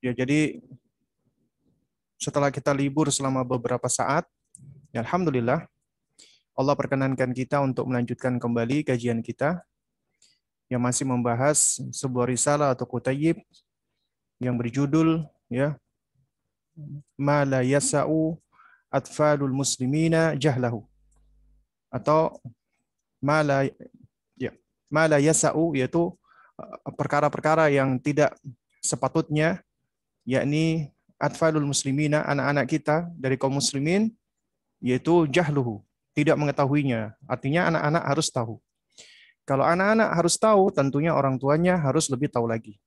Ya, jadi setelah kita libur selama beberapa saat, ya alhamdulillah Allah perkenankan kita untuk melanjutkan kembali kajian kita yang masih membahas sebuah risalah atau kutayib yang berjudul ya Ma la yasa'u atfalul muslimina jahlahu, atau ma la ya ma la yasa'u, yaitu perkara-perkara yang tidak sepatutnya, yakni atfalul muslimina, anak-anak kita dari kaum muslimin, yaitu jahluhu, tidak mengetahuinya. Artinya anak-anak harus tahu. Kalau anak-anak harus tahu, tentunya orang tuanya harus lebih tahu lagi.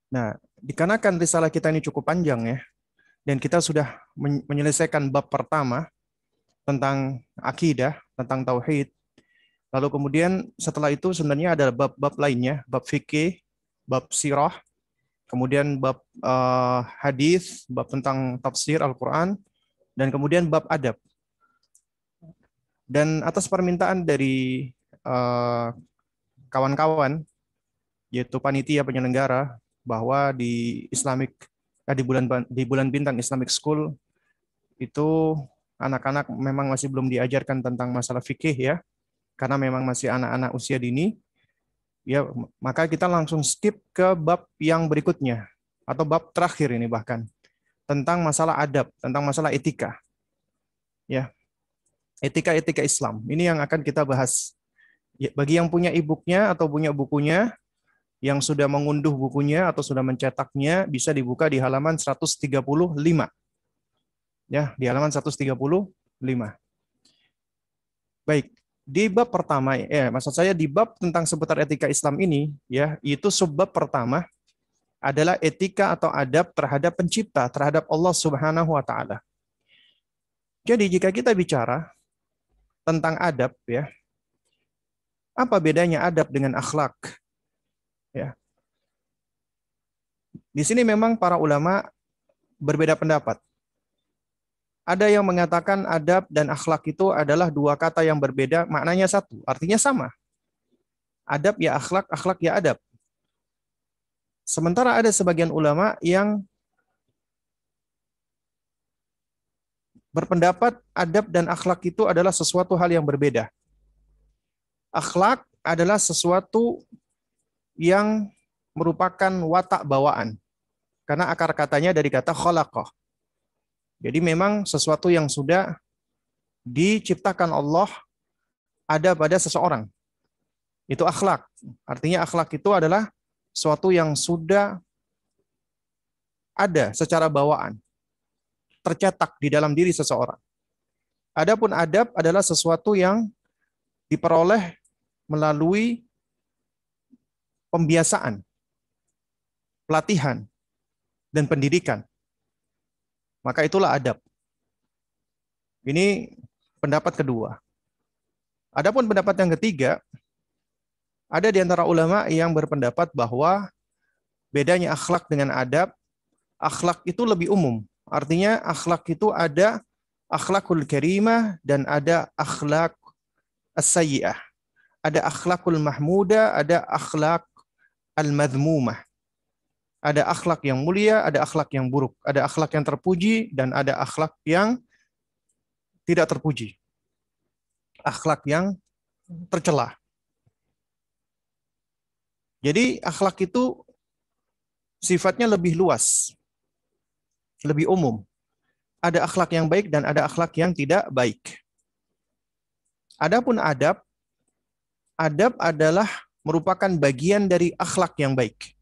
Nah, dikarenakan risalah kita ini cukup panjang ya, dan kita sudah menyelesaikan bab pertama tentang akidah, tentang tauhid. Lalu kemudian setelah itu sebenarnya ada bab-bab lainnya, bab fikih, bab sirah, kemudian bab hadis, bab tentang tafsir Al-Quran, dan kemudian bab adab. Dan atas permintaan dari kawan-kawan, yaitu panitia penyelenggara, bahwa di di bulan bintang Islamic School itu anak-anak memang masih belum diajarkan tentang masalah fikih ya, karena memang masih anak-anak usia dini. Ya, maka kita langsung skip ke bab yang berikutnya atau bab terakhir ini, bahkan tentang masalah adab, tentang masalah etika. Ya, etika-etika Islam. Ini yang akan kita bahas. Ya, bagi yang punya e-booknya atau punya bukunya, yang sudah mengunduh bukunya atau sudah mencetaknya, bisa dibuka di halaman 135. Ya, di halaman 135. Baik, di bab pertama, maksud saya di bab tentang seputar etika Islam ini, ya, itu subbab pertama adalah etika atau adab terhadap pencipta, terhadap Allah Subhanahu wa taala. Jadi jika kita bicara tentang adab ya, apa bedanya adab dengan akhlak? Ya. Di sini memang para ulama berbeda pendapat. Ada yang mengatakan adab dan akhlak itu adalah dua kata yang berbeda, maknanya satu, artinya sama. Adab ya akhlak, akhlak ya adab. Sementara ada sebagian ulama yang berpendapat adab dan akhlak itu adalah sesuatu hal yang berbeda. Akhlak adalah sesuatu yang merupakan watak bawaan. Karena akar katanya dari kata khalaqah. Jadi memang sesuatu yang sudah diciptakan Allah ada pada seseorang. Itu akhlak. Artinya akhlak itu adalah sesuatu yang sudah ada secara bawaan, tercetak di dalam diri seseorang. Adapun adab adalah sesuatu yang diperoleh melalui pembiasaan, pelatihan, dan pendidikan. Maka itulah adab. Ini pendapat kedua. Adapun pendapat yang ketiga, ada di antara ulama yang berpendapat bahwa bedanya akhlak dengan adab, akhlak itu lebih umum. Artinya akhlak itu ada akhlakul karimah dan ada akhlak as-sayyi'ah. Ada akhlakul mahmudah, ada akhlak al-madhmumah. Ada akhlak yang mulia, ada akhlak yang buruk. Ada akhlak yang terpuji, dan ada akhlak yang tidak terpuji. Akhlak yang tercela. Jadi akhlak itu sifatnya lebih luas, lebih umum. Ada akhlak yang baik dan ada akhlak yang tidak baik. Adapun adab, adab adalah merupakan bagian dari akhlak yang baik.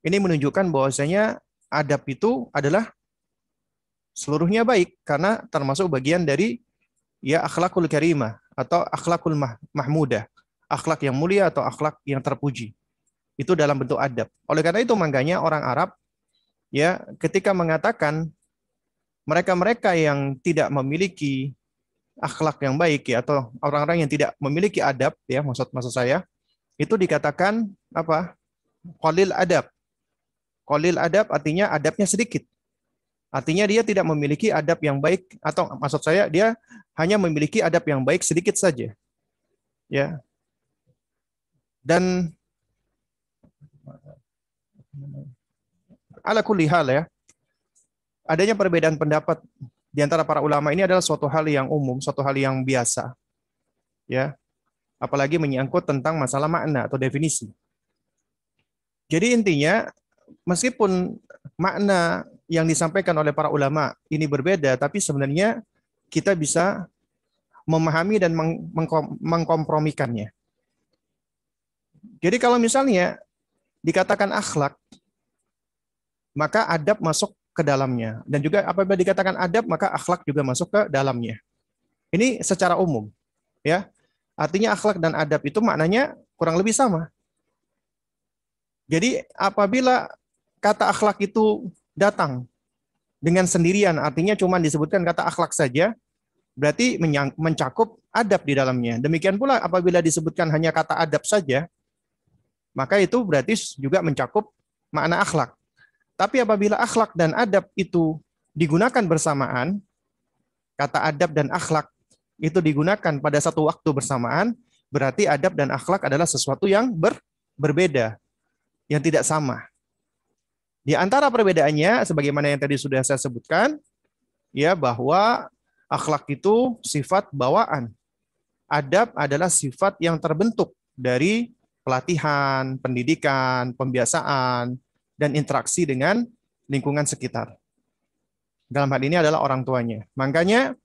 Ini menunjukkan bahwasanya adab itu adalah seluruhnya baik karena termasuk bagian dari ya akhlakul karimah atau akhlakul mahmudah, akhlak yang mulia atau akhlak yang terpuji. Itu dalam bentuk adab. Oleh karena itu makanya orang Arab ya ketika mengatakan mereka-mereka yang tidak memiliki akhlak yang baik ya, atau orang-orang yang tidak memiliki adab ya, maksud saya itu dikatakan apa? Qalil adab. Qalil adab artinya adabnya sedikit. Artinya dia tidak memiliki adab yang baik, atau maksud saya dia hanya memiliki adab yang baik sedikit saja. Ya. Dan ala kulli hal ya, adanya perbedaan pendapat di antara para ulama ini adalah suatu hal yang umum, suatu hal yang biasa, ya. Apalagi menyangkut tentang masalah makna atau definisi. Jadi intinya, meskipun makna yang disampaikan oleh para ulama ini berbeda, tapi sebenarnya kita bisa memahami dan mengkompromikannya. Jadi kalau misalnya dikatakan akhlak, maka adab masuk ke dalamnya. Dan juga apabila dikatakan adab, maka akhlak juga masuk ke dalamnya. Ini secara umum, ya. Artinya akhlak dan adab itu maknanya kurang lebih sama. Jadi apabila kata akhlak itu datang dengan sendirian, artinya cuma disebutkan kata akhlak saja, berarti mencakup adab di dalamnya. Demikian pula apabila disebutkan hanya kata adab saja, maka itu berarti juga mencakup makna akhlak. Tapi apabila akhlak dan adab itu digunakan bersamaan, kata adab dan akhlak itu digunakan pada satu waktu bersamaan, berarti adab dan akhlak adalah sesuatu yang berbeda, yang tidak sama. Di antara perbedaannya, sebagaimana yang tadi sudah saya sebutkan, ya, bahwa akhlak itu sifat bawaan. Adab adalah sifat yang terbentuk dari pelatihan, pendidikan, pembiasaan, dan interaksi dengan lingkungan sekitar. Dalam hal ini adalah orang tuanya. Makanya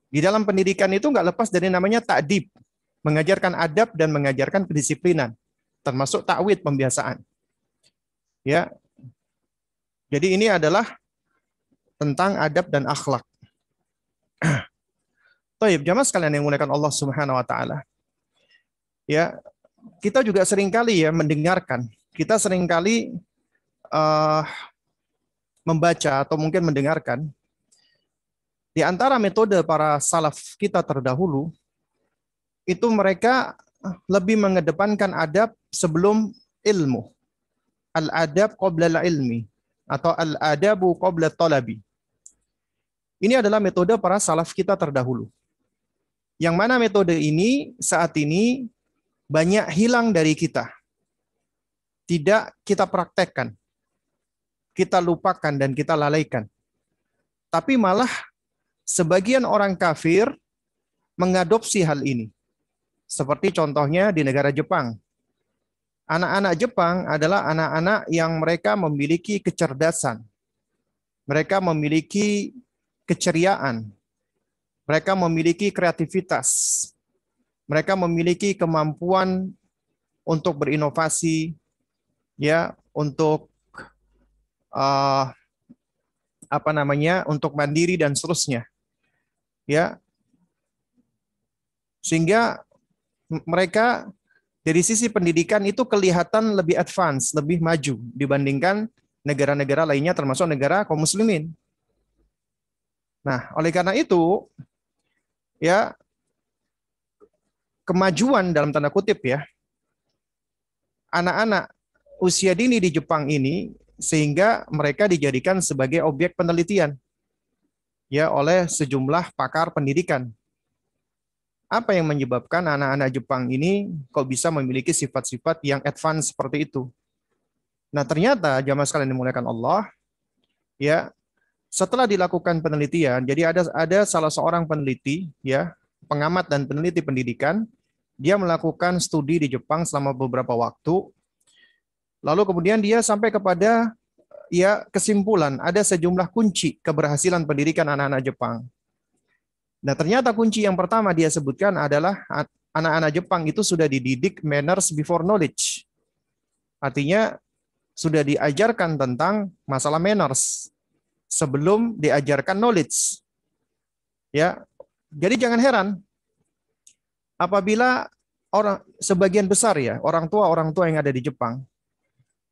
di dalam pendidikan itu nggak lepas dari namanya ta'dib, mengajarkan adab dan mengajarkan kedisiplinan, termasuk ta'wid, pembiasaan. Ya, jadi ini adalah tentang adab dan akhlak. Baik, jamaah sekalian yang dimuliakan Allah Subhanahu wa taala. Ya, kita juga seringkali ya mendengarkan, kita seringkali membaca atau mungkin mendengarkan di antara metode para salaf kita terdahulu, itu mereka lebih mengedepankan adab sebelum ilmu. Al-adab qabla al-ilmi atau al-adabu qabla talabi. Ini adalah metode para salaf kita terdahulu. Yang mana metode ini saat ini banyak hilang dari kita. Tidak kita praktekkan. Kita lupakan dan kita lalaikan. Tapi malah sebagian orang kafir mengadopsi hal ini. Seperti contohnya di negara Jepang. Anak-anak Jepang adalah anak-anak yang mereka memiliki kecerdasan. Mereka memiliki keceriaan. Mereka memiliki kreativitas. Mereka memiliki kemampuan untuk berinovasi, ya, untuk untuk mandiri dan seterusnya. Ya. Sehingga mereka dari sisi pendidikan itu kelihatan lebih advance, lebih maju dibandingkan negara-negara lainnya termasuk negara kaum muslimin. Nah, oleh karena itu ya, kemajuan dalam tanda kutip ya, anak-anak usia dini di Jepang ini sehingga mereka dijadikan sebagai objek penelitian ya oleh sejumlah pakar pendidikan. Apa yang menyebabkan anak-anak Jepang ini kok bisa memiliki sifat-sifat yang advance seperti itu? Nah, ternyata jamaah sekalian dimuliakan Allah, ya, setelah dilakukan penelitian, jadi ada salah seorang peneliti, ya, pengamat dan peneliti pendidikan, dia melakukan studi di Jepang selama beberapa waktu. Lalu kemudian dia sampai kepada ya kesimpulan ada sejumlah kunci keberhasilan pendidikan anak-anak Jepang. Nah, ternyata kunci yang pertama dia sebutkan adalah anak-anak Jepang itu sudah dididik manners before knowledge. Artinya sudah diajarkan tentang masalah manners sebelum diajarkan knowledge. Ya. Jadi jangan heran apabila sebagian besar ya orang tua yang ada di Jepang,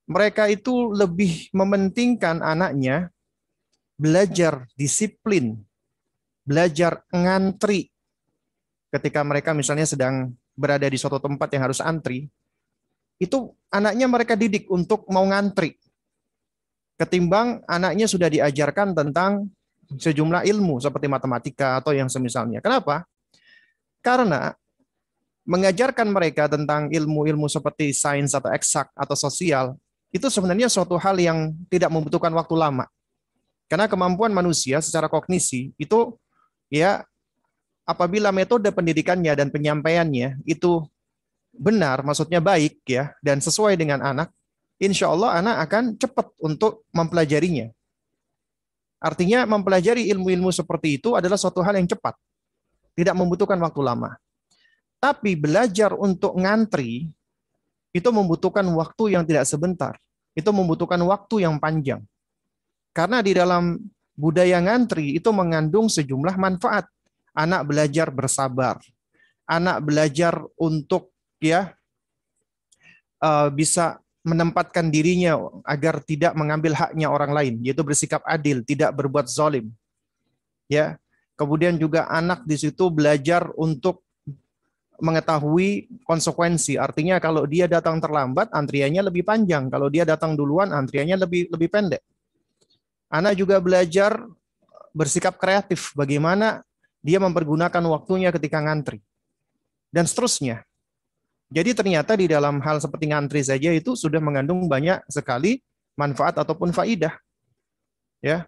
mereka itu lebih mementingkan anaknya belajar disiplin, belajar ngantri ketika mereka misalnya sedang berada di suatu tempat yang harus antri, itu anaknya mereka didik untuk mau ngantri. Ketimbang anaknya sudah diajarkan tentang sejumlah ilmu seperti matematika atau yang semisalnya. Kenapa? Karena mengajarkan mereka tentang ilmu-ilmu seperti sains atau eksak atau sosial, itu sebenarnya suatu hal yang tidak membutuhkan waktu lama. Karena kemampuan manusia secara kognisi itu ya apabila metode pendidikannya dan penyampaiannya itu benar, maksudnya baik ya dan sesuai dengan anak, insya Allah anak akan cepat untuk mempelajarinya. Artinya mempelajari ilmu-ilmu seperti itu adalah suatu hal yang cepat, tidak membutuhkan waktu lama. Tapi belajar untuk ngantri itu membutuhkan waktu yang tidak sebentar. Itu membutuhkan waktu yang panjang. Karena di dalam budaya ngantri itu mengandung sejumlah manfaat. Anak belajar bersabar. Anak belajar untuk bisa menempatkan dirinya agar tidak mengambil haknya orang lain, yaitu bersikap adil, tidak berbuat zalim. Ya. Kemudian juga anak di situ belajar untuk mengetahui konsekuensi. Artinya kalau dia datang terlambat, antriannya lebih panjang. Kalau dia datang duluan, antriannya lebih pendek. Anak juga belajar bersikap kreatif, bagaimana dia mempergunakan waktunya ketika ngantri. Dan seterusnya. Jadi ternyata di dalam hal seperti ngantri saja itu sudah mengandung banyak sekali manfaat ataupun faidah. Ya.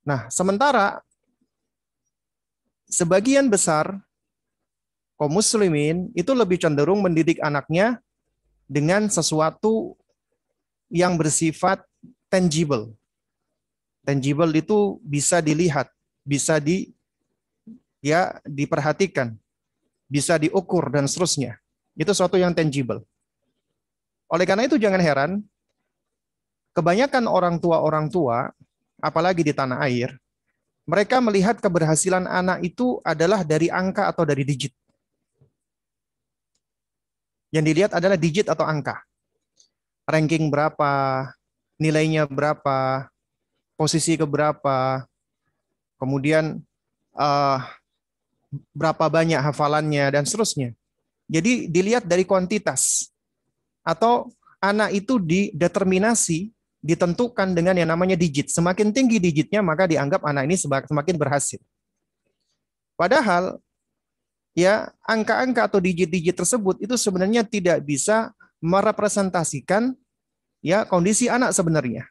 Nah, sementara sebagian besar kaum muslimin itu lebih cenderung mendidik anaknya dengan sesuatu yang bersifat tangible. Tangible itu bisa dilihat, bisa diperhatikan, bisa diukur dan seterusnya. Itu sesuatu yang tangible. Oleh karena itu jangan heran kebanyakan orang tua, apalagi di tanah air, mereka melihat keberhasilan anak itu adalah dari angka atau dari digit. Yang dilihat adalah digit atau angka. Ranking berapa, nilainya berapa, posisi keberapa, kemudian berapa banyak hafalannya, dan seterusnya. Jadi dilihat dari kuantitas. Atau anak itu dideterminasi, ditentukan dengan yang namanya digit. Semakin tinggi digitnya, maka dianggap anak ini semakin berhasil. Padahal, ya angka-angka atau digit-digit tersebut itu sebenarnya tidak bisa merepresentasikan ya kondisi anak sebenarnya.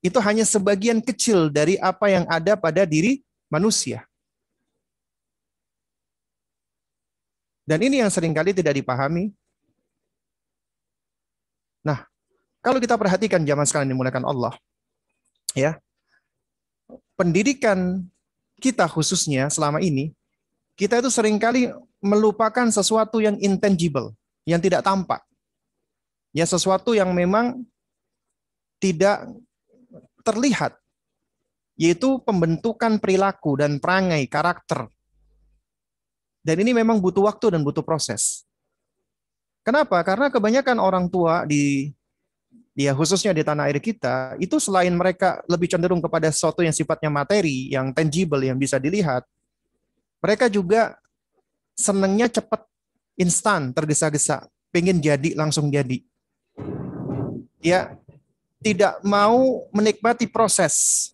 Itu hanya sebagian kecil dari apa yang ada pada diri manusia. Dan ini yang seringkali tidak dipahami. Nah, kalau kita perhatikan zaman sekarang dimulakan Allah, ya, pendidikan kita khususnya selama ini, kita itu seringkali melupakan sesuatu yang intangible, yang tidak tampak. Ya, sesuatu yang memang tidak terlihat, yaitu pembentukan perilaku dan perangai karakter. Dan ini memang butuh waktu dan butuh proses. Kenapa? Karena kebanyakan orang tua khususnya di tanah air kita, itu selain mereka lebih cenderung kepada sesuatu yang sifatnya materi, yang tangible, yang bisa dilihat, mereka juga senangnya cepat, instan, tergesa-gesa, pengen jadi, langsung jadi. Ya, tidak mau menikmati proses,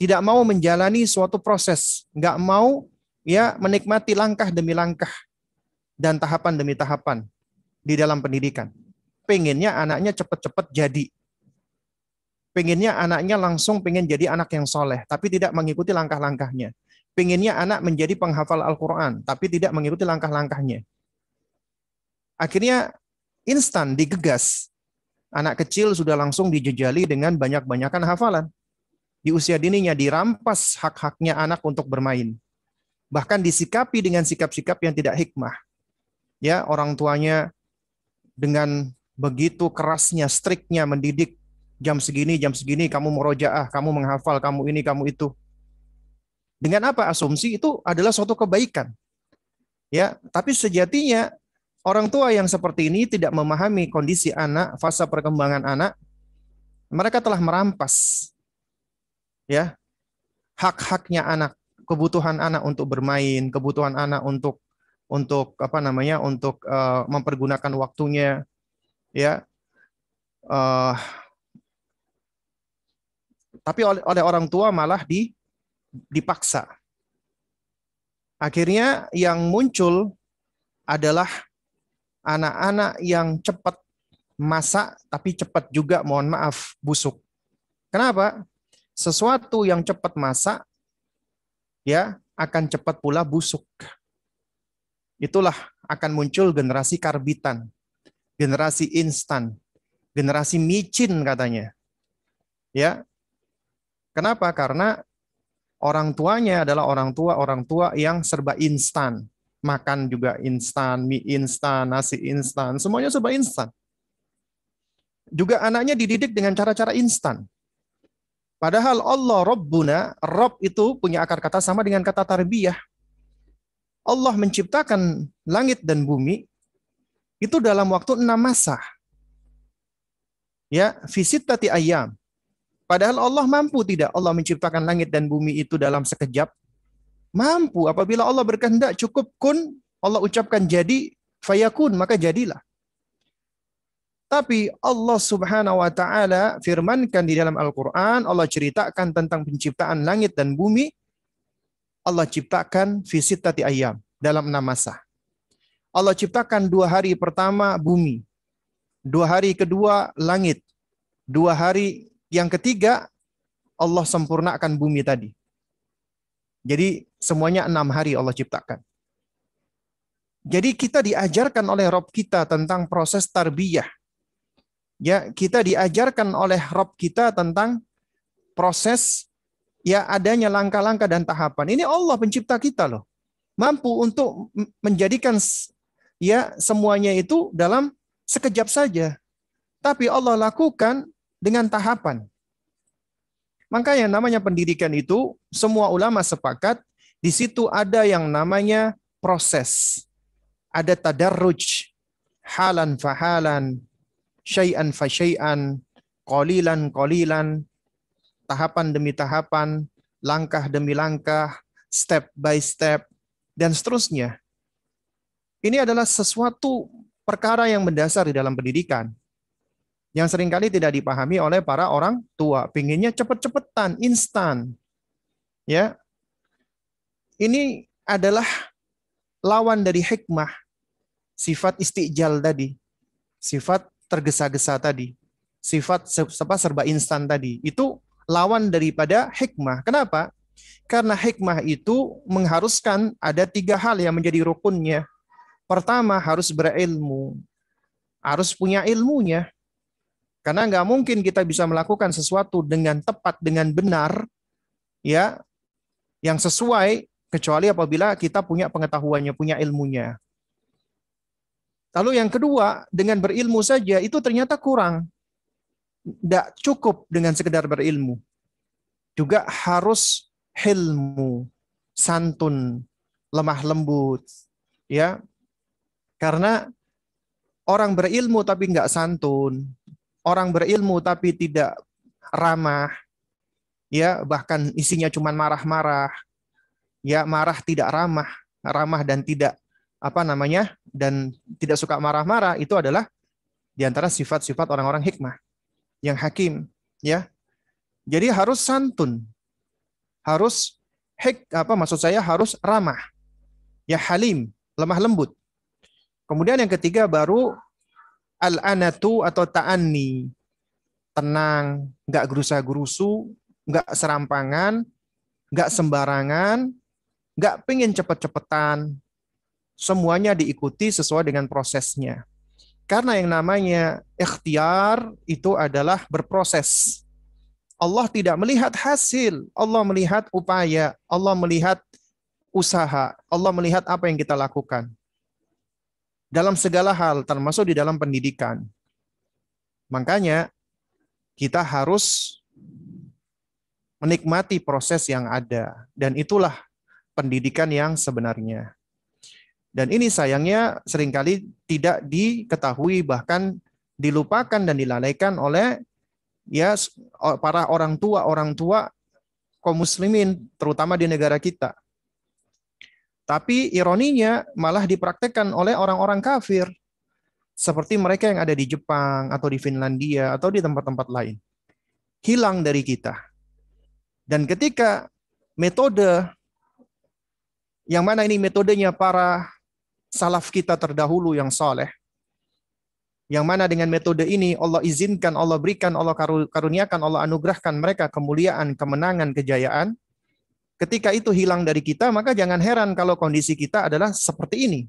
tidak mau menjalani suatu proses, nggak mau ya menikmati langkah demi langkah dan tahapan demi tahapan di dalam pendidikan. Pengennya anaknya cepat-cepat jadi. Pengennya anaknya langsung pengen jadi anak yang soleh, tapi tidak mengikuti langkah-langkahnya. Pengennya anak menjadi penghafal Al-Quran, tapi tidak mengikuti langkah-langkahnya. Akhirnya instan digegas. Anak kecil sudah langsung dijejali dengan banyak-banyakan hafalan. Di usia dininya dirampas hak-haknya anak untuk bermain. Bahkan disikapi dengan sikap-sikap yang tidak hikmah. Ya, orang tuanya dengan begitu kerasnya, striknya mendidik, jam segini kamu murojaah, kamu menghafal, kamu ini, kamu itu. Dengan apa? Asumsi itu adalah suatu kebaikan. Ya, tapi sejatinya orang tua yang seperti ini tidak memahami kondisi anak, fase perkembangan anak. Mereka telah merampas ya hak-haknya anak, kebutuhan anak untuk bermain, kebutuhan anak untuk mempergunakan waktunya, ya. Tapi oleh orang tua malah dipaksa. Akhirnya yang muncul adalah anak-anak yang cepat masak tapi cepat juga, mohon maaf, busuk. Kenapa? Sesuatu yang cepat masak ya akan cepat pula busuk. Itulah akan muncul generasi karbitan, generasi instan, generasi micin katanya. Ya. Kenapa? Karena orang tuanya adalah orang tua yang serba instan. Makan juga instan, mie instan, nasi instan, semuanya serba instan. Juga anaknya dididik dengan cara-cara instan. Padahal Allah Rabbuna, Rabb itu punya akar kata sama dengan kata tarbiyah. Allah menciptakan langit dan bumi itu dalam waktu 6 masa. Ya, fi sittati ayyam. Padahal Allah mampu tidak Allah menciptakan langit dan bumi itu dalam sekejap? Mampu. Apabila Allah berkehendak cukup kun, Allah ucapkan jadi, fayakun, maka jadilah. Tapi Allah Subhanahu wa taala firmankan di dalam Al-Qur'an, Allah ceritakan tentang penciptaan langit dan bumi. Allah ciptakan fi sittati ayyam, dalam 6 masa. Allah ciptakan 2 hari pertama bumi, 2 hari kedua langit, 2 hari yang ketiga Allah sempurnakan bumi tadi. Jadi semuanya 6 hari Allah ciptakan. Jadi kita diajarkan oleh Rabb kita tentang proses tarbiyah. Ya, kita diajarkan oleh Rabb kita tentang proses ya adanya langkah-langkah dan tahapan. Ini Allah pencipta kita loh. Mampu untuk menjadikan ya semuanya itu dalam sekejap saja. Tapi Allah lakukan dengan tahapan. Makanya namanya pendidikan itu semua ulama sepakat di situ ada yang namanya proses. Ada tadarruj, halan fahalan, syai'an fa syai'an, qalilan qalilan, tahapan demi tahapan, langkah demi langkah, step by step, dan seterusnya. Ini adalah sesuatu perkara yang mendasar di dalam pendidikan, yang seringkali tidak dipahami oleh para orang tua. Pinginnya cepet-cepetan, instan. Ya, ini adalah lawan dari hikmah, sifat istijal tadi, sifat tergesa-gesa tadi, sifat serba instan tadi. Itu lawan daripada hikmah. Kenapa? Karena hikmah itu mengharuskan ada 3 hal yang menjadi rukunnya. Pertama, harus berilmu, harus punya ilmunya. Karena nggak mungkin kita bisa melakukan sesuatu dengan tepat, dengan benar, ya, yang sesuai, kecuali apabila kita punya pengetahuannya, punya ilmunya. Lalu yang kedua, dengan berilmu saja itu ternyata kurang. Tidak cukup dengan sekedar berilmu. Juga harus hilmu, santun, lemah lembut, ya. Karena orang berilmu tapi nggak santun, orang berilmu tapi tidak ramah, ya bahkan isinya cuma marah-marah, ya marah tidak ramah, ramah dan tidak dan tidak suka marah-marah, itu adalah diantara sifat-sifat orang-orang hikmah yang hakim, ya. Jadi harus santun, harus harus ramah, ya halim, lemah lembut. Kemudian yang ketiga baru al-anatu atau ta'anni, tenang, nggak gerusa-gerusu, nggak serampangan, nggak sembarangan, nggak pengen cepet-cepetan. Semuanya diikuti sesuai dengan prosesnya. Karena yang namanya ikhtiar itu adalah berproses. Allah tidak melihat hasil, Allah melihat upaya, Allah melihat usaha, Allah melihat apa yang kita lakukan. Dalam segala hal, termasuk di dalam pendidikan. Makanya kita harus menikmati proses yang ada. Dan itulah pendidikan yang sebenarnya. Dan ini sayangnya seringkali tidak diketahui, bahkan dilupakan dan dilalaikan oleh ya para orang tua kaum muslimin, terutama di negara kita. Tapi ironinya malah dipraktekkan oleh orang-orang kafir. Seperti mereka yang ada di Jepang, atau di Finlandia, atau di tempat-tempat lain. Hilang dari kita. Dan ketika metode, yang mana ini metodenya para salaf kita terdahulu yang saleh, Yang mana dengan metode ini Allah izinkan, Allah berikan, Allah karuniakan, Allah anugerahkan mereka kemuliaan, kemenangan, kejayaan. Ketika itu hilang dari kita, maka jangan heran kalau kondisi kita adalah seperti ini.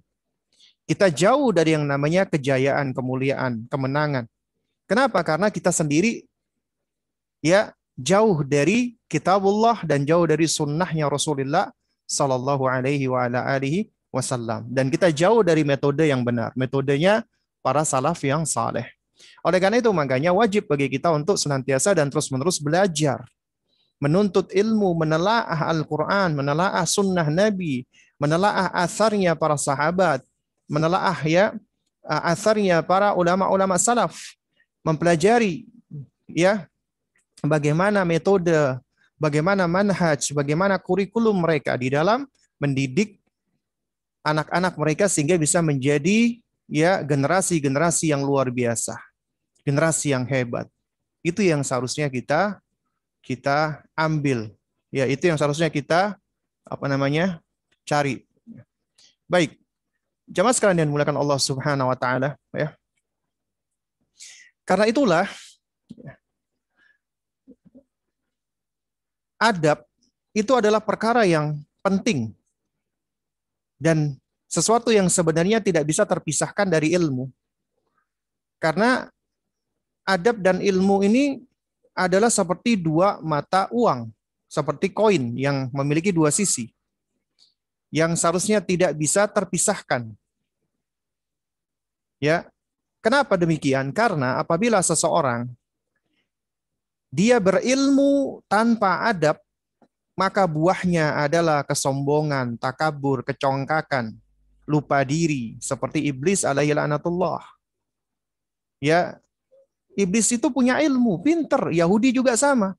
Kita jauh dari yang namanya kejayaan, kemuliaan, kemenangan. Kenapa? Karena kita sendiri ya jauh dari kitabullah dan jauh dari sunnahnya Rasulullah Sallallahu Alaihi Wasallam. Dan kita jauh dari metode yang benar, metodenya para salaf yang saleh. Oleh karena itu makanya wajib bagi kita untuk senantiasa dan terus-menerus belajar, menuntut ilmu, menelaah Al-Quran, menelaah sunnah Nabi, menelaah asarnya para sahabat, menelaah asarnya para ulama-ulama salaf, mempelajari ya bagaimana metode, bagaimana manhaj, bagaimana kurikulum mereka di dalam mendidik anak-anak mereka sehingga bisa menjadi ya generasi-generasi yang luar biasa, generasi yang hebat. Itu yang seharusnya kita ambil. Ya, itu yang seharusnya kita cari. Baik. Jamaah sekalian yang dimuliakan Allah Subhanahu wa taala, ya. Karena itulah adab itu adalah perkara yang penting dan sesuatu yang sebenarnya tidak bisa terpisahkan dari ilmu. Karena adab dan ilmu ini adalah seperti dua mata uang, seperti koin yang memiliki dua sisi, yang seharusnya tidak bisa terpisahkan. Ya, kenapa demikian? Karena apabila seseorang dia berilmu tanpa adab, maka buahnya adalah kesombongan, takabur, kecongkakan, lupa diri, seperti iblis alaihi laknatullah. Ya, iblis itu punya ilmu, pinter, Yahudi juga sama.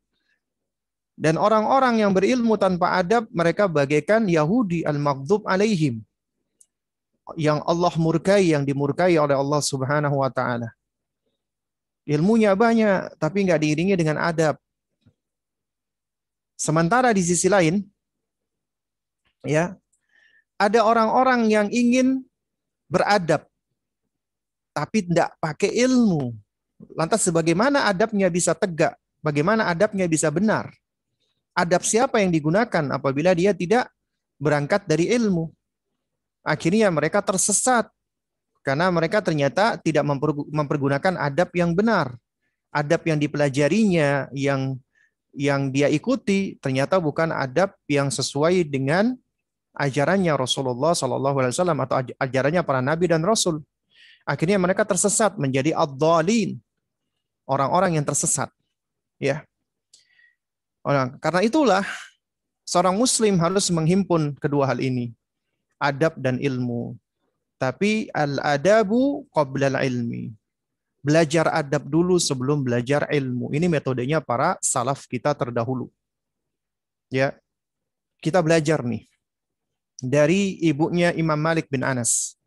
Dan orang-orang yang berilmu tanpa adab, mereka bagaikan Yahudi al-maghdub alaihim, yang Allah murkai, yang dimurkai oleh Allah Subhanahu wa taala. Ilmunya banyak, tapi nggak diiringi dengan adab. Sementara di sisi lain, ya, ada orang-orang yang ingin beradab, tapi tidak pakai ilmu. Lantas bagaimana adabnya bisa tegak? Bagaimana adabnya bisa benar? Adab siapa yang digunakan apabila dia tidak berangkat dari ilmu? Akhirnya mereka tersesat. Karena mereka ternyata tidak mempergunakan adab yang benar. Adab yang dipelajarinya, yang dia ikuti, ternyata bukan adab yang sesuai dengan ajarannya Rasulullah SAW atau ajarannya para nabi dan rasul. Akhirnya mereka tersesat menjadi ad-dhalin, orang-orang yang tersesat. Ya. Karena itulah seorang muslim harus menghimpun kedua hal ini, adab dan ilmu. Tapi al-adabu qabla al-ilmi. Belajar adab dulu sebelum belajar ilmu. Ini metodenya para salaf kita terdahulu. Ya. Kita belajar nih dari ibunya Imam Malik bin Anas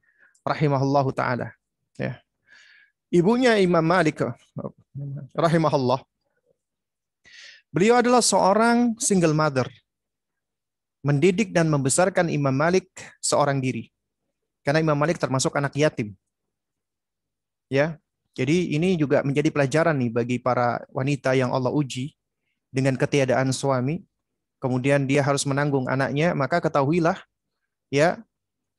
rahimahullahu taala. Ya. Ibunya Imam Malik rahimahullah. Beliau adalah seorang single mother. Mendidik dan membesarkan Imam Malik seorang diri. Karena Imam Malik termasuk anak yatim. Ya. Jadi ini juga menjadi pelajaran nih bagi para wanita yang Allah uji dengan ketiadaan suami, kemudian dia harus menanggung anaknya, maka ketahuilah ya,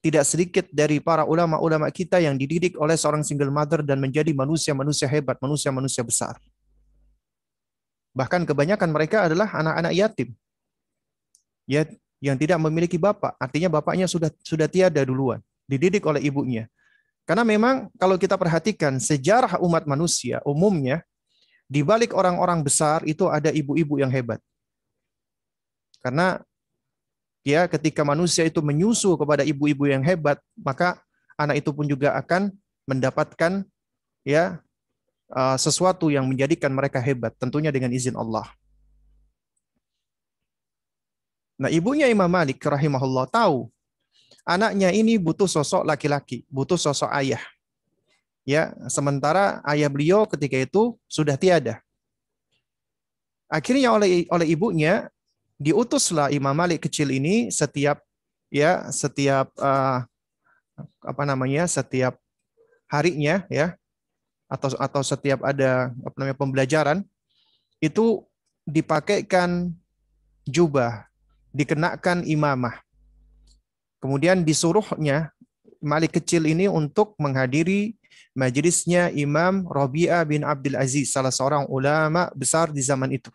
tidak sedikit dari para ulama-ulama kita yang dididik oleh seorang single mother dan menjadi manusia-manusia hebat, manusia-manusia besar. Bahkan kebanyakan mereka adalah anak-anak yatim. Ya, yang tidak memiliki bapak, artinya bapaknya sudah tiada duluan, dididik oleh ibunya. Karena memang kalau kita perhatikan sejarah umat manusia umumnya, di balik orang-orang besar itu ada ibu-ibu yang hebat. Karena ya ketika manusia itu menyusu kepada ibu-ibu yang hebat, maka anak itu pun juga akan mendapatkan ya sesuatu yang menjadikan mereka hebat, tentunya dengan izin Allah. Nah, ibunya Imam Malik rahimahullah tahu anaknya ini butuh sosok laki-laki, butuh sosok ayah. Ya, sementara ayah beliau ketika itu sudah tiada. Akhirnya oleh ibunya diutuslah Imam Malik kecil ini setiap setiap harinya ya atau setiap ada pembelajaran itu dipakaikan jubah, dikenakan imamah. Kemudian disuruhnya Malik kecil ini untuk menghadiri majelisnya Imam Rabi'ah bin Abdul Aziz, salah seorang ulama besar di zaman itu.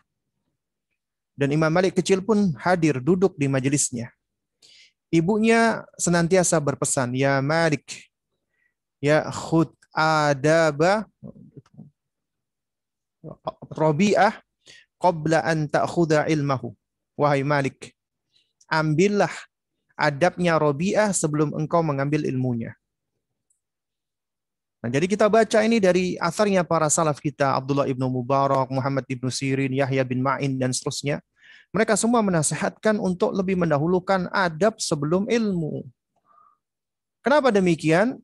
Dan Imam Malik kecil pun hadir, duduk di majelisnya. Ibunya senantiasa berpesan, ya Malik, ya khud adaba Rabi'ah qabla an ta'khudha ilmahu. Wahai Malik, ambillah adabnya Rabi'ah sebelum engkau mengambil ilmunya. Nah, jadi kita baca ini dari asarnya para salaf kita, Abdullah ibnu Mubarak, Muhammad ibnu Sirin, Yahya bin Ma'in, dan seterusnya. Mereka semua menasihatkan untuk lebih mendahulukan adab sebelum ilmu. Kenapa demikian?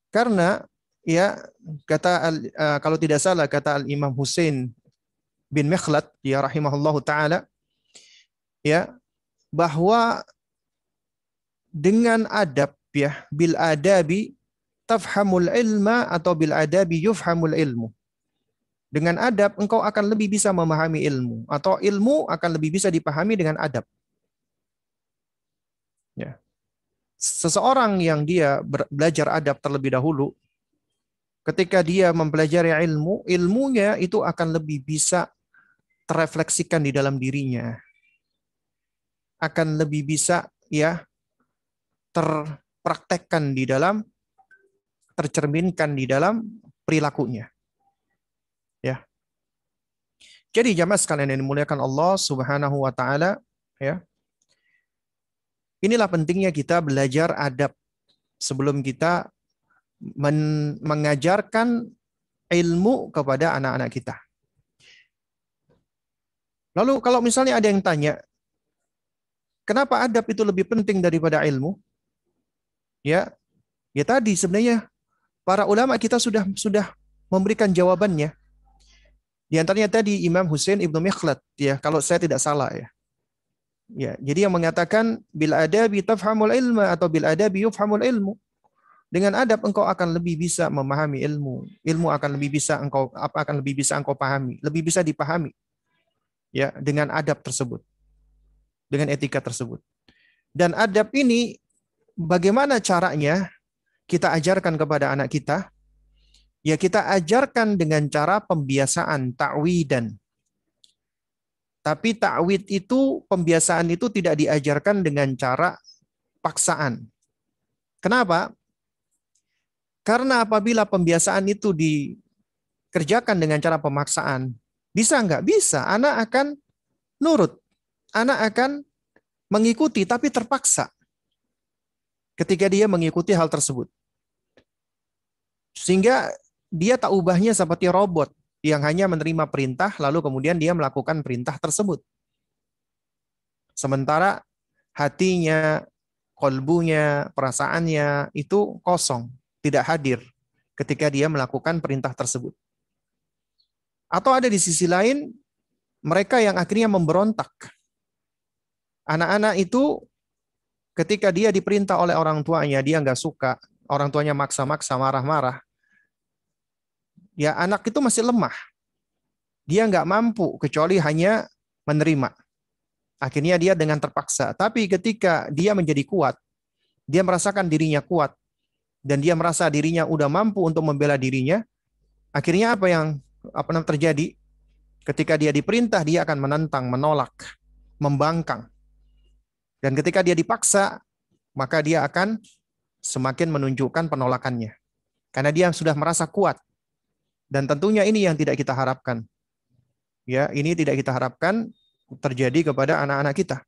Karena ya kalau tidak salah kata Al-Imam Husain bin Mikhlad ya rahimahullahu taala ya bahwa dengan adab ya bil adabi tafhamul ilma atau bil adabi yufhamul ilmu. Dengan adab engkau akan lebih bisa memahami ilmu atau ilmu akan lebih bisa dipahami dengan adab. Ya. Seseorang yang dia belajar adab terlebih dahulu, ketika dia mempelajari ilmu, ilmunya itu akan lebih bisa terrefleksikan di dalam dirinya. Akan lebih bisa ya terpraktekkan di dalam, tercerminkan di dalam perilakunya. Ya. Jadi jamaah sekalian yang dimuliakan Allah Subhanahu wa taala, ya. Inilah pentingnya kita belajar adab sebelum kita mengajarkan ilmu kepada anak-anak kita. Lalu kalau misalnya ada yang tanya, kenapa adab itu lebih penting daripada ilmu? Ya tadi sebenarnya para ulama kita sudah memberikan jawabannya. Di antaranya tadi Imam Husain ibnu Mikhlad, ya kalau saya tidak salah ya. Ya, jadi yang mengatakan bil adabi tafhamul ilma atau bil adabi yufhamul ilmu. Dengan adab engkau akan lebih bisa memahami ilmu. Ilmu akan lebih bisa engkau pahami, lebih bisa dipahami. Ya, dengan adab tersebut. Dengan etika tersebut. Dan adab ini bagaimana caranya kita ajarkan kepada anak kita? Ya kita ajarkan dengan cara pembiasaan, ta'widan. Tapi ta'wid itu, pembiasaan itu tidak diajarkan dengan cara paksaan. Kenapa? Karena apabila pembiasaan itu dikerjakan dengan cara pemaksaan, bisa nggak? Bisa. Anak akan nurut. Anak akan mengikuti, tapi terpaksa. Ketika dia mengikuti hal tersebut. Sehingga dia tak ubahnya seperti robot yang hanya menerima perintah, lalu kemudian dia melakukan perintah tersebut. Sementara hatinya, kolbunya, perasaannya itu kosong, tidak hadir ketika dia melakukan perintah tersebut. Atau ada di sisi lain, mereka yang akhirnya memberontak. Anak-anak itu ketika dia diperintah oleh orang tuanya, dia nggak suka, orang tuanya maksa-maksa, marah-marah, ya anak itu masih lemah. Dia nggak mampu kecuali hanya menerima. Akhirnya dia dengan terpaksa. Tapi ketika dia menjadi kuat, dia merasakan dirinya kuat, dan dia merasa dirinya udah mampu untuk membela dirinya, akhirnya apa yang terjadi? Ketika dia diperintah, dia akan menentang, menolak, membangkang. Dan ketika dia dipaksa, maka dia akan semakin menunjukkan penolakannya. Karena dia sudah merasa kuat. Dan tentunya ini yang tidak kita harapkan. Ya, ini tidak kita harapkan terjadi kepada anak-anak kita.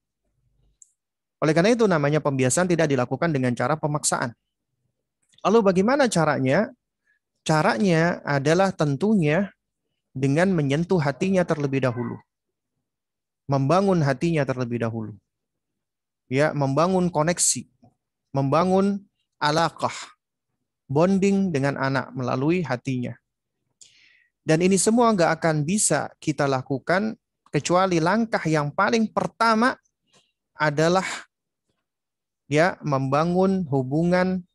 Oleh karena itu namanya pembiasaan tidak dilakukan dengan cara pemaksaan. Lalu bagaimana caranya? Caranya adalah tentunya dengan menyentuh hatinya terlebih dahulu. Membangun hatinya terlebih dahulu. Ya, membangun koneksi, membangun alaqah, bonding dengan anak melalui hatinya. Dan ini semua nggak akan bisa kita lakukan kecuali langkah yang paling pertama adalah ya membangun hubungan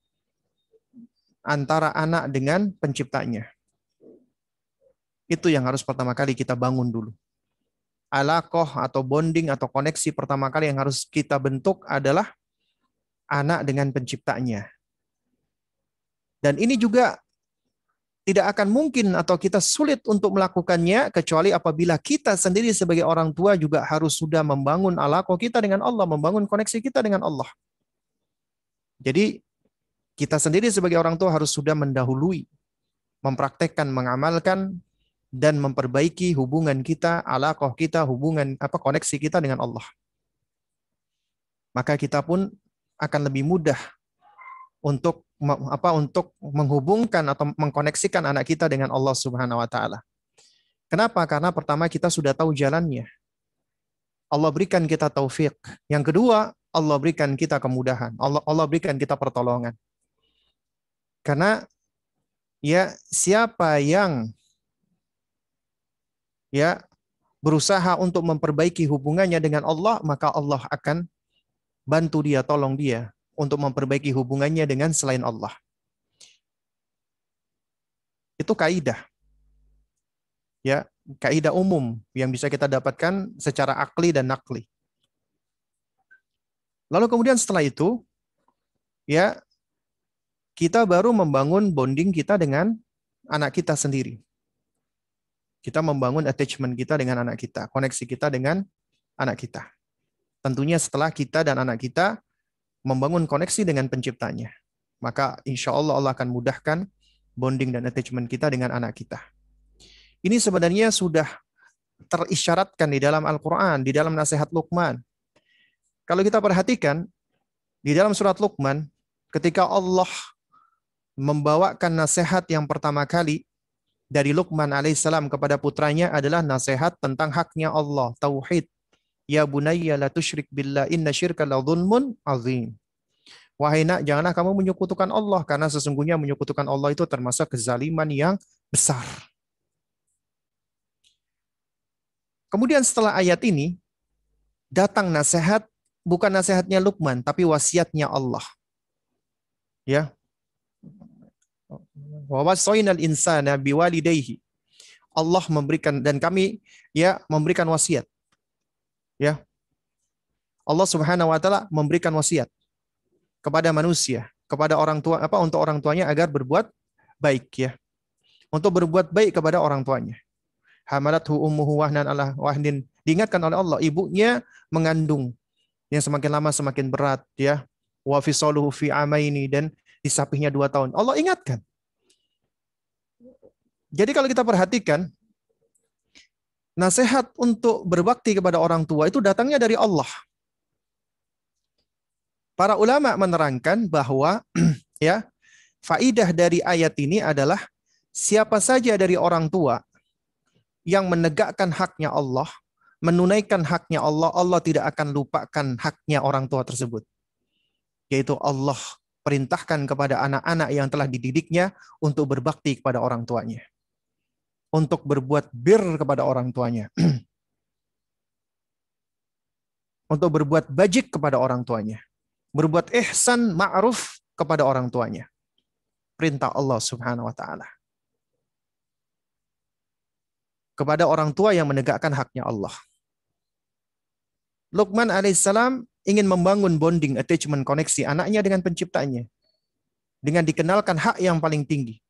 antara anak dengan penciptanya. Itu yang harus pertama kali kita bangun dulu. Alaqah atau bonding atau koneksi pertama kali yang harus kita bentuk adalah anak dengan penciptanya. Dan ini juga tidak akan mungkin atau kita sulit untuk melakukannya kecuali apabila kita sendiri sebagai orang tua juga harus sudah membangun alaqah kita dengan Allah, membangun koneksi kita dengan Allah. Jadi kita sendiri sebagai orang tua harus sudah mendahului, mempraktekkan, mengamalkan, dan memperbaiki hubungan kita, alaqah kita, koneksi kita dengan Allah. Maka kita pun akan lebih mudah untuk menghubungkan atau mengkoneksikan anak kita dengan Allah Subhanahu wa taala. Kenapa? Karena pertama kita sudah tahu jalannya. Allah berikan kita taufik. Yang kedua, Allah berikan kita kemudahan. Allah berikan kita pertolongan. Karena ya siapa yang berusaha untuk memperbaiki hubungannya dengan Allah, maka Allah akan bantu dia, tolong dia untuk memperbaiki hubungannya dengan selain Allah. Itu kaidah. Ya, kaidah umum yang bisa kita dapatkan secara akli dan nakli. Lalu kemudian setelah itu, ya, kita baru membangun bonding kita dengan anak kita sendiri. Kita membangun attachment kita dengan anak kita, koneksi kita dengan anak kita. Tentunya setelah kita dan anak kita membangun koneksi dengan penciptanya. Maka insya Allah Allah akan mudahkan bonding dan attachment kita dengan anak kita. Ini sebenarnya sudah terisyaratkan di dalam Al-Quran, di dalam nasihat Luqman. Kalau kita perhatikan, di dalam surat Luqman, ketika Allah membawakan nasihat yang pertama kali dari Luqman alaihissalam kepada putranya adalah nasihat tentang haknya Allah, tauhid. Ya bunayya la tusyrik billah inna syirka la dzulmun azim. Wahai nak, janganlah kamu menyekutukan Allah karena sesungguhnya menyekutukan Allah itu termasuk kezaliman yang besar. Kemudian setelah ayat ini datang nasihat, bukan nasihatnya Luqman tapi wasiatnya Allah. Ya. Wa wasainal insana biwalidayhi. Allah memberikan dan kami memberikan wasiat. Ya. Allah Subhanahu wa taala memberikan wasiat kepada manusia, kepada orang tua untuk orang tuanya agar berbuat baik ya. Untuk berbuat baik kepada orang tuanya. Hamalathu ummuhu wahnan ala wahnin. Diingatkan oleh Allah, ibunya mengandung yang semakin lama semakin berat ya. Wa fisaluhu fi amaini, dan disapihnya 2 tahun. Allah ingatkan. Jadi kalau kita perhatikan, nasihat untuk berbakti kepada orang tua itu datangnya dari Allah. Para ulama menerangkan bahwa faidah dari ayat ini adalah siapa saja dari orang tua yang menegakkan haknya Allah, menunaikan haknya Allah, Allah tidak akan lupakan haknya orang tua tersebut. Yaitu Allah perintahkan kepada anak-anak yang telah dididiknya untuk berbakti kepada orang tuanya. Untuk berbuat bir kepada orang tuanya. Untuk berbuat bajik kepada orang tuanya. Berbuat ihsan ma'ruf kepada orang tuanya. Perintah Allah Subhanahu wa taala. Kepada orang tua yang menegakkan haknya Allah. Luqman alaihissalam ingin membangun bonding, attachment, koneksi anaknya dengan penciptanya. Dengan dikenalkan hak yang paling tinggi.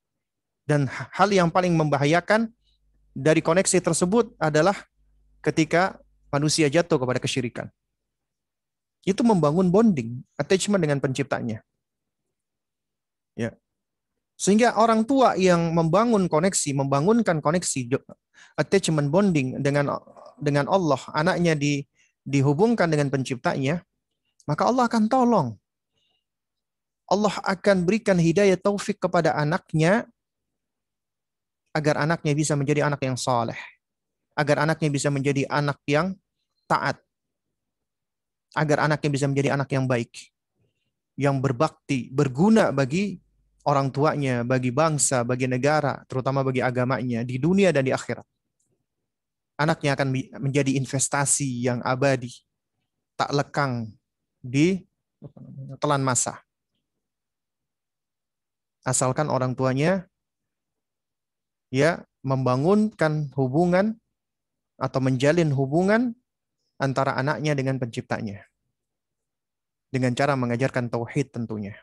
Dan hal yang paling membahayakan dari koneksi tersebut adalah ketika manusia jatuh kepada kesyirikan. Itu membangun bonding, attachment dengan penciptanya. Ya. Sehingga orang tua yang membangunkan koneksi, attachment bonding dengan Allah, anaknya dihubungkan dengan penciptanya, maka Allah akan tolong. Allah akan berikan hidayah taufik kepada anaknya agar anaknya bisa menjadi anak yang saleh, agar anaknya bisa menjadi anak yang taat, agar anaknya bisa menjadi anak yang baik, yang berbakti, berguna bagi orang tuanya, bagi bangsa, bagi negara, terutama bagi agamanya, di dunia dan di akhirat. Anaknya akan menjadi investasi yang abadi, tak lekang di telan masa. Asalkan orang tuanya ya membangunkan hubungan atau menjalin hubungan antara anaknya dengan penciptanya. Dengan cara mengajarkan tauhid tentunya.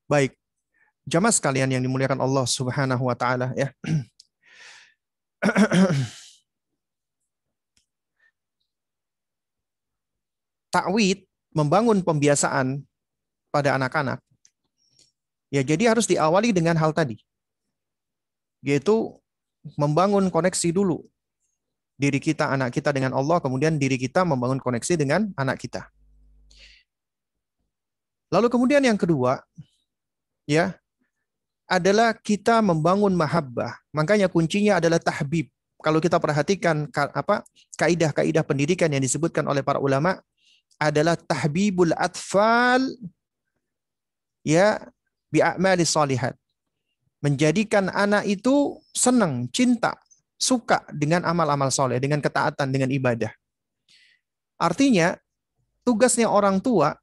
Baik, jamaah sekalian yang dimuliakan Allah Subhanahu wa taala ya. Takwid, membangun pembiasaan pada anak-anak. Ya, jadi harus diawali dengan hal tadi. Yaitu membangun koneksi dulu. Diri kita, anak kita dengan Allah, kemudian diri kita membangun koneksi dengan anak kita. Lalu kemudian yang kedua, ya, adalah kita membangun mahabbah. Makanya kuncinya adalah tahbib. Kalau kita perhatikan kaidah-kaidah pendidikan yang disebutkan oleh para ulama adalah tahbibul atfal ya bi'amali shalihat. Menjadikan anak itu senang, cinta, suka dengan amal-amal soleh, dengan ketaatan, dengan ibadah. Artinya, tugasnya orang tua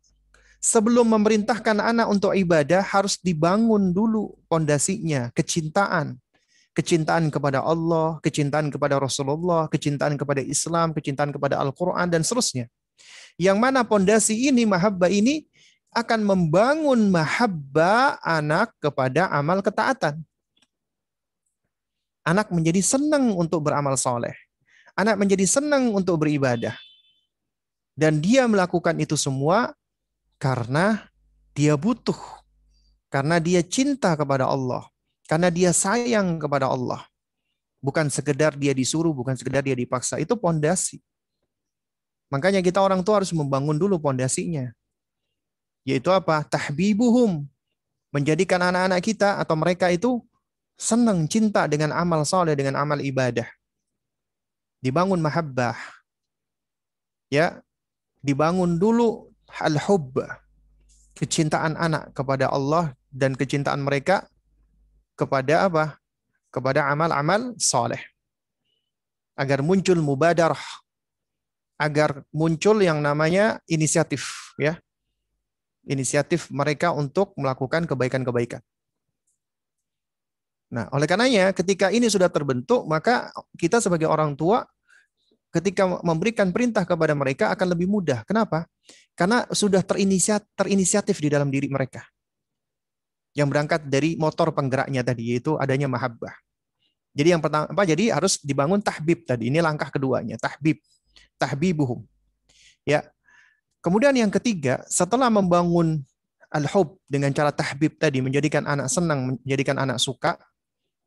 sebelum memerintahkan anak untuk ibadah harus dibangun dulu pondasinya, kecintaan. Kecintaan kepada Allah, kecintaan kepada Rasulullah, kecintaan kepada Islam, kecintaan kepada Al-Quran, dan seterusnya. Yang mana pondasi ini, mahabbah ini, akan membangun mahabbah anak kepada amal ketaatan. Anak menjadi senang untuk beramal soleh. Anak menjadi senang untuk beribadah. Dan dia melakukan itu semua karena dia butuh. Karena dia cinta kepada Allah. Karena dia sayang kepada Allah. Bukan sekedar dia disuruh, bukan sekedar dia dipaksa. Itu pondasi. Makanya kita orang tua harus membangun dulu pondasinya. Yaitu apa? Tahbibuhum. Menjadikan anak-anak kita atau mereka itu senang, cinta dengan amal soleh, dengan amal ibadah. Dibangun mahabbah. Ya, dibangun dulu al-hubb. Kecintaan anak kepada Allah dan kecintaan mereka kepada apa? Kepada amal-amal soleh. Agar muncul mubadarah. Agar muncul yang namanya inisiatif. Ya. Inisiatif mereka untuk melakukan kebaikan-kebaikan. Nah, oleh karenanya ketika ini sudah terbentuk, maka kita sebagai orang tua ketika memberikan perintah kepada mereka akan lebih mudah. Kenapa? Karena sudah terinisiatif di dalam diri mereka. Yang berangkat dari motor penggeraknya tadi, yaitu adanya mahabbah. Jadi yang pertama, jadi harus dibangun tahbib tadi. Ini langkah keduanya, tahbib. Tahbibuhum. Ya. Kemudian yang ketiga, setelah membangun al-hub dengan cara tahbib tadi, menjadikan anak senang, menjadikan anak suka,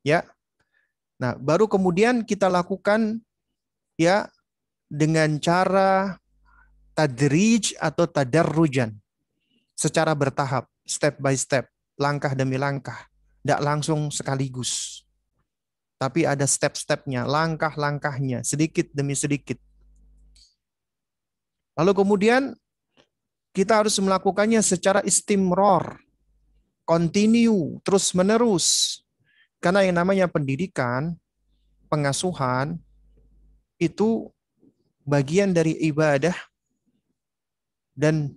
ya. Nah, baru kemudian kita lakukan ya dengan cara tadrij atau tadarrujan, secara bertahap, step by step, langkah demi langkah, tidak langsung sekaligus. Tapi ada step-stepnya, langkah-langkahnya, sedikit demi sedikit. Lalu kemudian kita harus melakukannya secara istimror, continue, terus-menerus. Karena yang namanya pendidikan, pengasuhan, itu bagian dari ibadah dan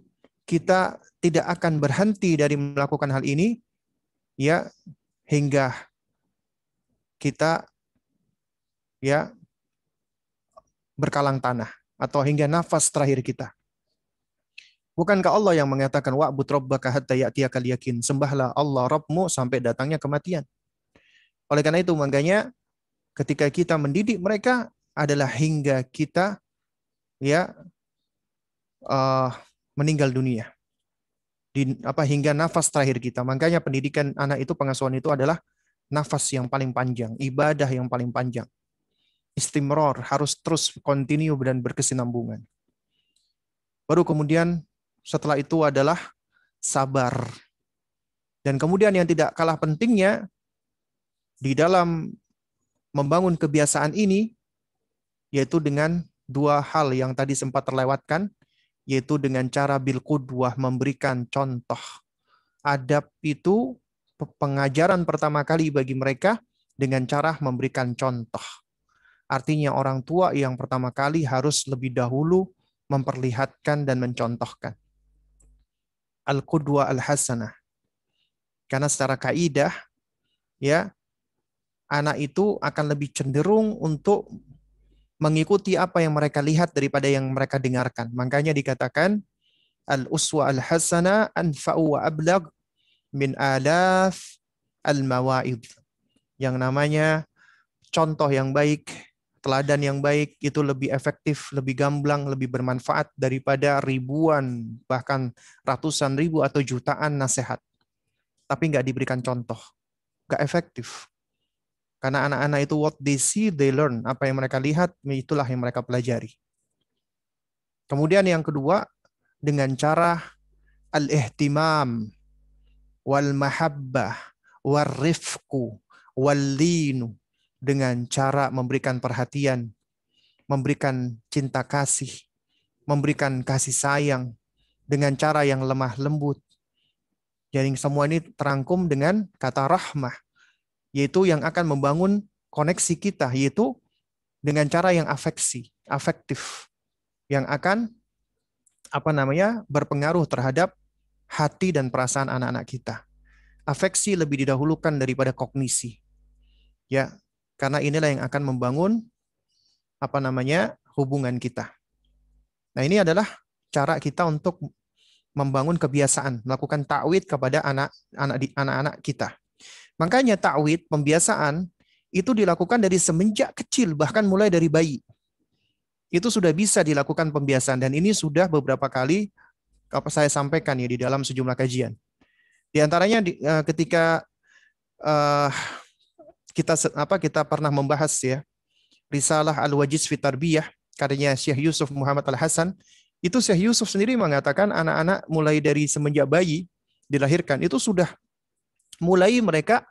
kita tidak akan berhenti dari melakukan hal ini ya hingga kita ya berkalang tanah atau hingga nafas terakhir kita. Bukankah Allah yang mengatakan wa'bud rabbaka hatta ya'tiyakal yakin, sembahlah Allah Rabbmu sampai datangnya kematian. Oleh karena itu makanya ketika kita mendidik mereka adalah hingga kita ya meninggal dunia. Hingga nafas terakhir kita. Makanya pendidikan anak itu, pengasuhan itu adalah nafas yang paling panjang, ibadah yang paling panjang. Istimror, harus terus continue dan berkesinambungan. Baru kemudian setelah itu adalah sabar. Dan kemudian yang tidak kalah pentingnya di dalam membangun kebiasaan ini yaitu dengan dua hal yang tadi sempat terlewatkan, yaitu dengan cara bil qudwah, memberikan contoh. Adab itu pengajaran pertama kali bagi mereka dengan cara memberikan contoh. Artinya orang tua yang pertama kali harus lebih dahulu memperlihatkan dan mencontohkan. Al-qudwa al-hasanah. Karena secara kaidah ya, anak itu akan lebih cenderung untuk mengikuti apa yang mereka lihat daripada yang mereka dengarkan. Makanya dikatakan al-uswa al-hasana anfa'u wa ablag min alaf al-mawaid. Yang namanya contoh yang baik, teladan yang baik itu lebih efektif, lebih gamblang, lebih bermanfaat daripada ribuan, bahkan ratusan ribu atau jutaan nasihat. Tapi nggak diberikan contoh. Nggak efektif. Karena anak-anak itu what they see, they learn. Apa yang mereka lihat, itulah yang mereka pelajari. Kemudian yang kedua, dengan cara al-ihtimam, wal mahabbah, wal rifqu, wal linu. Dengan cara memberikan perhatian, memberikan cinta kasih, memberikan kasih sayang, dengan cara yang lemah lembut. Jadi semua ini terangkum dengan kata rahmah, yaitu yang akan membangun koneksi kita, yaitu dengan cara yang afektif, yang akan berpengaruh terhadap hati dan perasaan anak-anak kita. Afeksi lebih didahulukan daripada kognisi, ya, karena inilah yang akan membangun hubungan kita. Nah, ini adalah cara kita untuk membangun kebiasaan, melakukan ta'wid kepada anak-anak kita. Makanya ta'wid, pembiasaan, itu dilakukan dari semenjak kecil, bahkan mulai dari bayi. Itu sudah bisa dilakukan pembiasaan, dan ini sudah beberapa kali saya sampaikan ya di dalam sejumlah kajian. Di antaranya ketika kita pernah membahas ya Risalah Al-Wajiz fi Tarbiyah karyanya Syekh Yusuf Muhammad Al-Hasan. Itu Syekh Yusuf sendiri mengatakan anak-anak mulai dari semenjak bayi dilahirkan itu sudah mulai mereka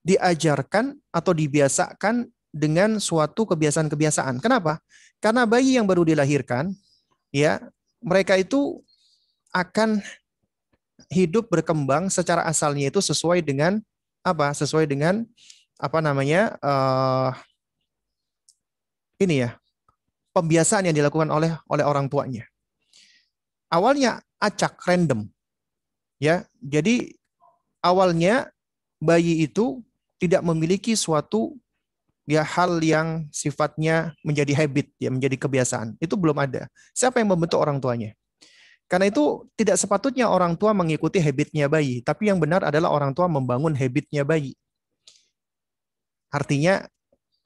diajarkan atau dibiasakan dengan suatu kebiasaan-kebiasaan. Kenapa? Karena bayi yang baru dilahirkan, ya, mereka itu akan hidup berkembang secara asalnya itu sesuai dengan pembiasaan yang dilakukan oleh orang tuanya. Awalnya acak, random, ya. Jadi awalnya bayi itu tidak memiliki suatu hal yang sifatnya menjadi habit, ya, menjadi kebiasaan. Itu belum ada. Siapa yang membentuk orang tuanya? Karena itu tidak sepatutnya orang tua mengikuti habitnya bayi, tapi yang benar adalah orang tua membangun habitnya bayi. Artinya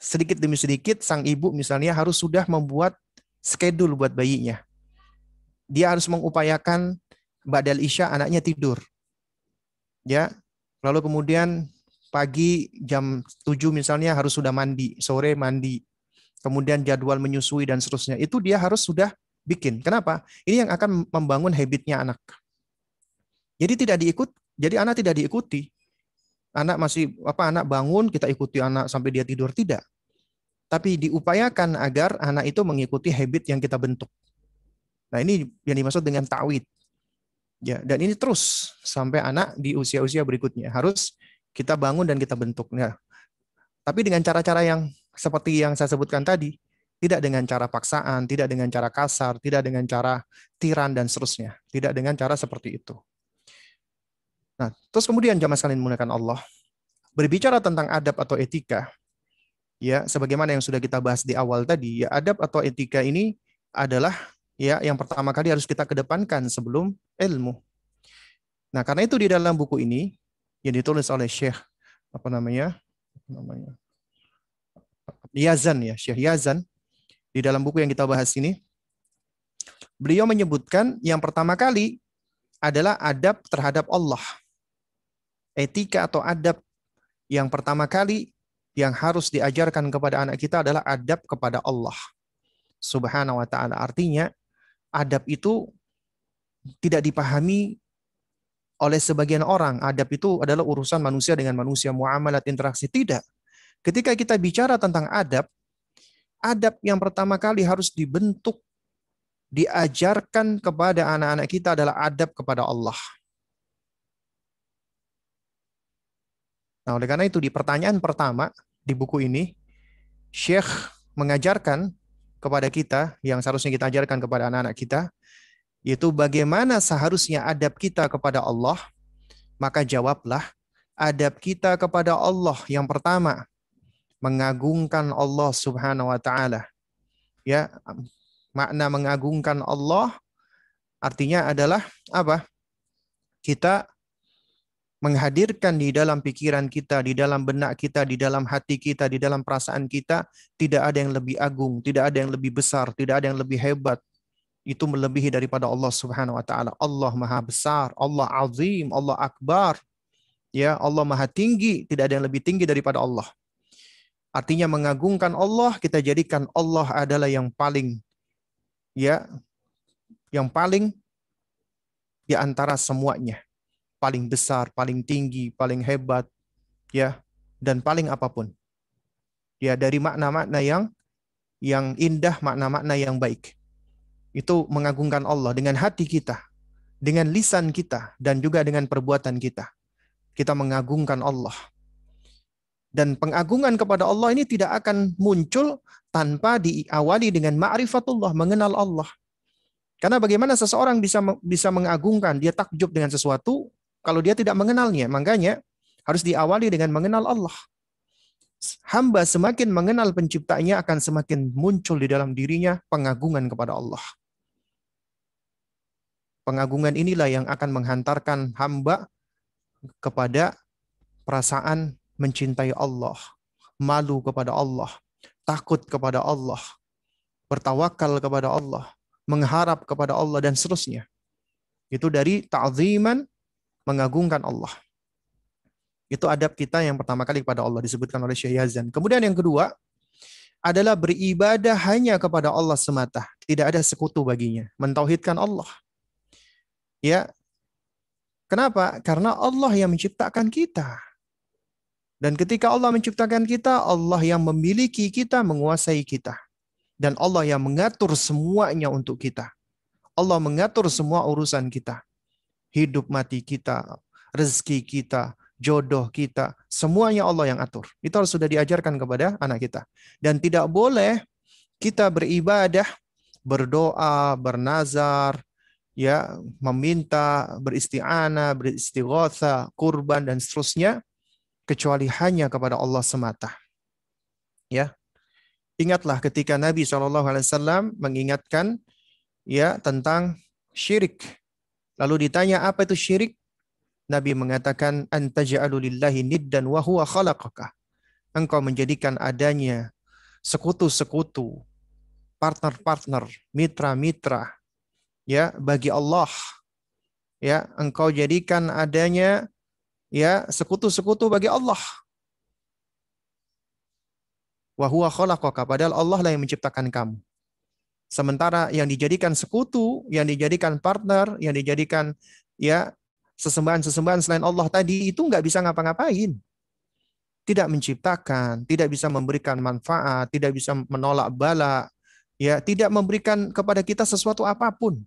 sedikit demi sedikit sang ibu misalnya harus sudah membuat schedule buat bayinya. Dia harus mengupayakan ba'dal isya anaknya tidur. Ya. Lalu kemudian pagi jam 7 misalnya harus sudah mandi, sore mandi. Kemudian jadwal menyusui dan seterusnya. Itu dia harus sudah bikin. Kenapa? Ini yang akan membangun habitnya anak. Jadi anak tidak diikuti. Anak anak bangun, kita ikuti anak sampai dia tidur, tidak. Tapi diupayakan agar anak itu mengikuti habit yang kita bentuk. Nah, ini yang dimaksud dengan ta'wid. Ya, dan ini terus sampai anak di usia-usia berikutnya harus kita bangun dan kita bentuk. Ya. Tapi dengan cara-cara yang seperti yang saya sebutkan tadi, tidak dengan cara paksaan, tidak dengan cara kasar, tidak dengan cara tiran dan seterusnya. Tidak dengan cara seperti itu. Nah, terus kemudian jamaah sekalian dimuliakan Allah, berbicara tentang adab atau etika, ya, sebagaimana yang sudah kita bahas di awal tadi, ya, adab atau etika ini adalah ya yang pertama kali harus kita kedepankan sebelum ilmu. Nah, karena itu di dalam buku ini yang ditulis oleh Syekh Yazan, ya, Syekh Yazan, di dalam buku yang kita bahas ini, beliau menyebutkan yang pertama kali adalah adab terhadap Allah. Etika atau adab yang pertama kali yang harus diajarkan kepada anak kita adalah adab kepada Allah Subhanahu wa ta'ala. Artinya, adab itu tidak dipahami oleh sebagian orang. Adab itu adalah urusan manusia dengan manusia, muamalat, interaksi. Tidak. Ketika kita bicara tentang adab, adab yang pertama kali harus dibentuk, diajarkan kepada anak-anak kita adalah adab kepada Allah. Nah, oleh karena itu di pertanyaan pertama di buku ini, Syekh mengajarkan kepada kita, yang seharusnya kita ajarkan kepada anak-anak kita, yaitu bagaimana seharusnya adab kita kepada Allah. Maka jawablah, adab kita kepada Allah yang pertama, mengagungkan Allah Subhanahu wa taala. Ya, makna mengagungkan Allah artinya adalah apa? Kita menghadirkan di dalam pikiran kita, di dalam benak kita, di dalam hati kita, di dalam perasaan kita, tidak ada yang lebih agung, tidak ada yang lebih besar, tidak ada yang lebih hebat. Itu melebihi daripada Allah Subhanahu wa taala. Allah Maha Besar, Allah Azim, Allah Akbar. Ya, Allah Maha Tinggi, tidak ada yang lebih tinggi daripada Allah. Artinya mengagungkan Allah, kita jadikan Allah adalah yang paling, ya, yang paling di antara semuanya. Paling besar, paling tinggi, paling hebat, ya, dan paling apapun. Ya, dari makna-makna yang indah, makna-makna yang baik. Itu mengagungkan Allah dengan hati kita, dengan lisan kita, dan juga dengan perbuatan kita. Kita mengagungkan Allah. Dan pengagungan kepada Allah ini tidak akan muncul tanpa diawali dengan ma'rifatullah, mengenal Allah. Karena bagaimana seseorang bisa mengagungkan, dia takjub dengan sesuatu kalau dia tidak mengenalnya. Makanya harus diawali dengan mengenal Allah. Hamba semakin mengenal penciptanya akan semakin muncul di dalam dirinya pengagungan kepada Allah. Pengagungan inilah yang akan menghantarkan hamba kepada perasaan mencintai Allah, malu kepada Allah, takut kepada Allah, bertawakal kepada Allah, mengharap kepada Allah, dan seterusnya. Itu dari ta'ziman, mengagungkan Allah. Itu adab kita yang pertama kali kepada Allah, disebutkan oleh Syekh Yazan. Kemudian yang kedua adalah beribadah hanya kepada Allah semata, tidak ada sekutu baginya, mentauhidkan Allah. Ya, kenapa? Karena Allah yang menciptakan kita. Dan ketika Allah menciptakan kita, Allah yang memiliki kita, menguasai kita. Dan Allah yang mengatur semuanya untuk kita. Allah mengatur semua urusan kita. Hidup mati kita, rezeki kita, jodoh kita, semuanya Allah yang atur. Itu harus sudah diajarkan kepada anak kita. Dan tidak boleh kita beribadah, berdoa, bernazar, ya, meminta, beristi'anah, beristighatsah, kurban, dan seterusnya, kecuali hanya kepada Allah semata. Ya, ingatlah ketika Nabi SAW mengingatkan, ya, tentang syirik. Lalu ditanya apa itu syirik? Nabi mengatakan, antaj'alu lillahi niddan wa huwa khalaqaka. Engkau menjadikan adanya sekutu-sekutu, partner-partner, mitra-mitra, ya, bagi Allah. Ya, engkau jadikan adanya, ya, sekutu-sekutu bagi Allah. Wa huwa khalaqaka, padahal Allah lah yang menciptakan kamu. Sementara yang dijadikan sekutu, yang dijadikan partner, yang dijadikan, ya, sesembahan-sesembahan selain Allah tadi itu nggak bisa ngapa-ngapain. Tidak menciptakan, tidak bisa memberikan manfaat, tidak bisa menolak bala, ya, tidak memberikan kepada kita sesuatu apapun.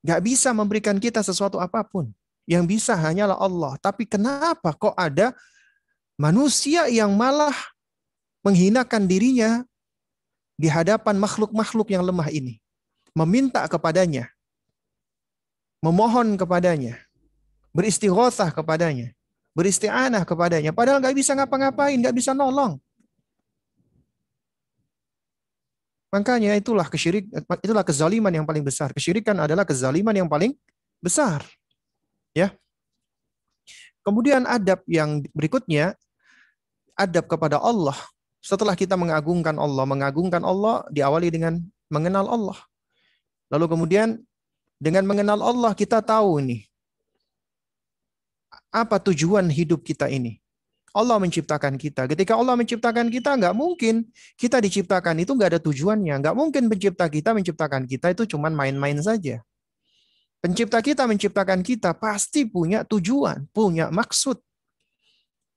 Nggak bisa memberikan kita sesuatu apapun. Yang bisa hanyalah Allah. Tapi kenapa kok ada manusia yang malah menghinakan dirinya di hadapan makhluk-makhluk yang lemah ini? Meminta kepadanya, memohon kepadanya, beristighatsah kepadanya, beristi'anah kepadanya. Padahal nggak bisa ngapa-ngapain, nggak bisa nolong. Makanya itulah kezaliman yang paling besar. Kesyirikan adalah kezaliman yang paling besar. Ya. Kemudian adab yang berikutnya, adab kepada Allah. Setelah kita mengagungkan Allah diawali dengan mengenal Allah. Lalu kemudian dengan mengenal Allah kita tahu nih, apa tujuan hidup kita ini. Allah menciptakan kita. Ketika Allah menciptakan kita, nggak mungkin kita diciptakan itu nggak ada tujuannya. Nggak mungkin pencipta kita menciptakan kita itu cuman main-main saja. Pencipta kita menciptakan kita pasti punya tujuan, punya maksud.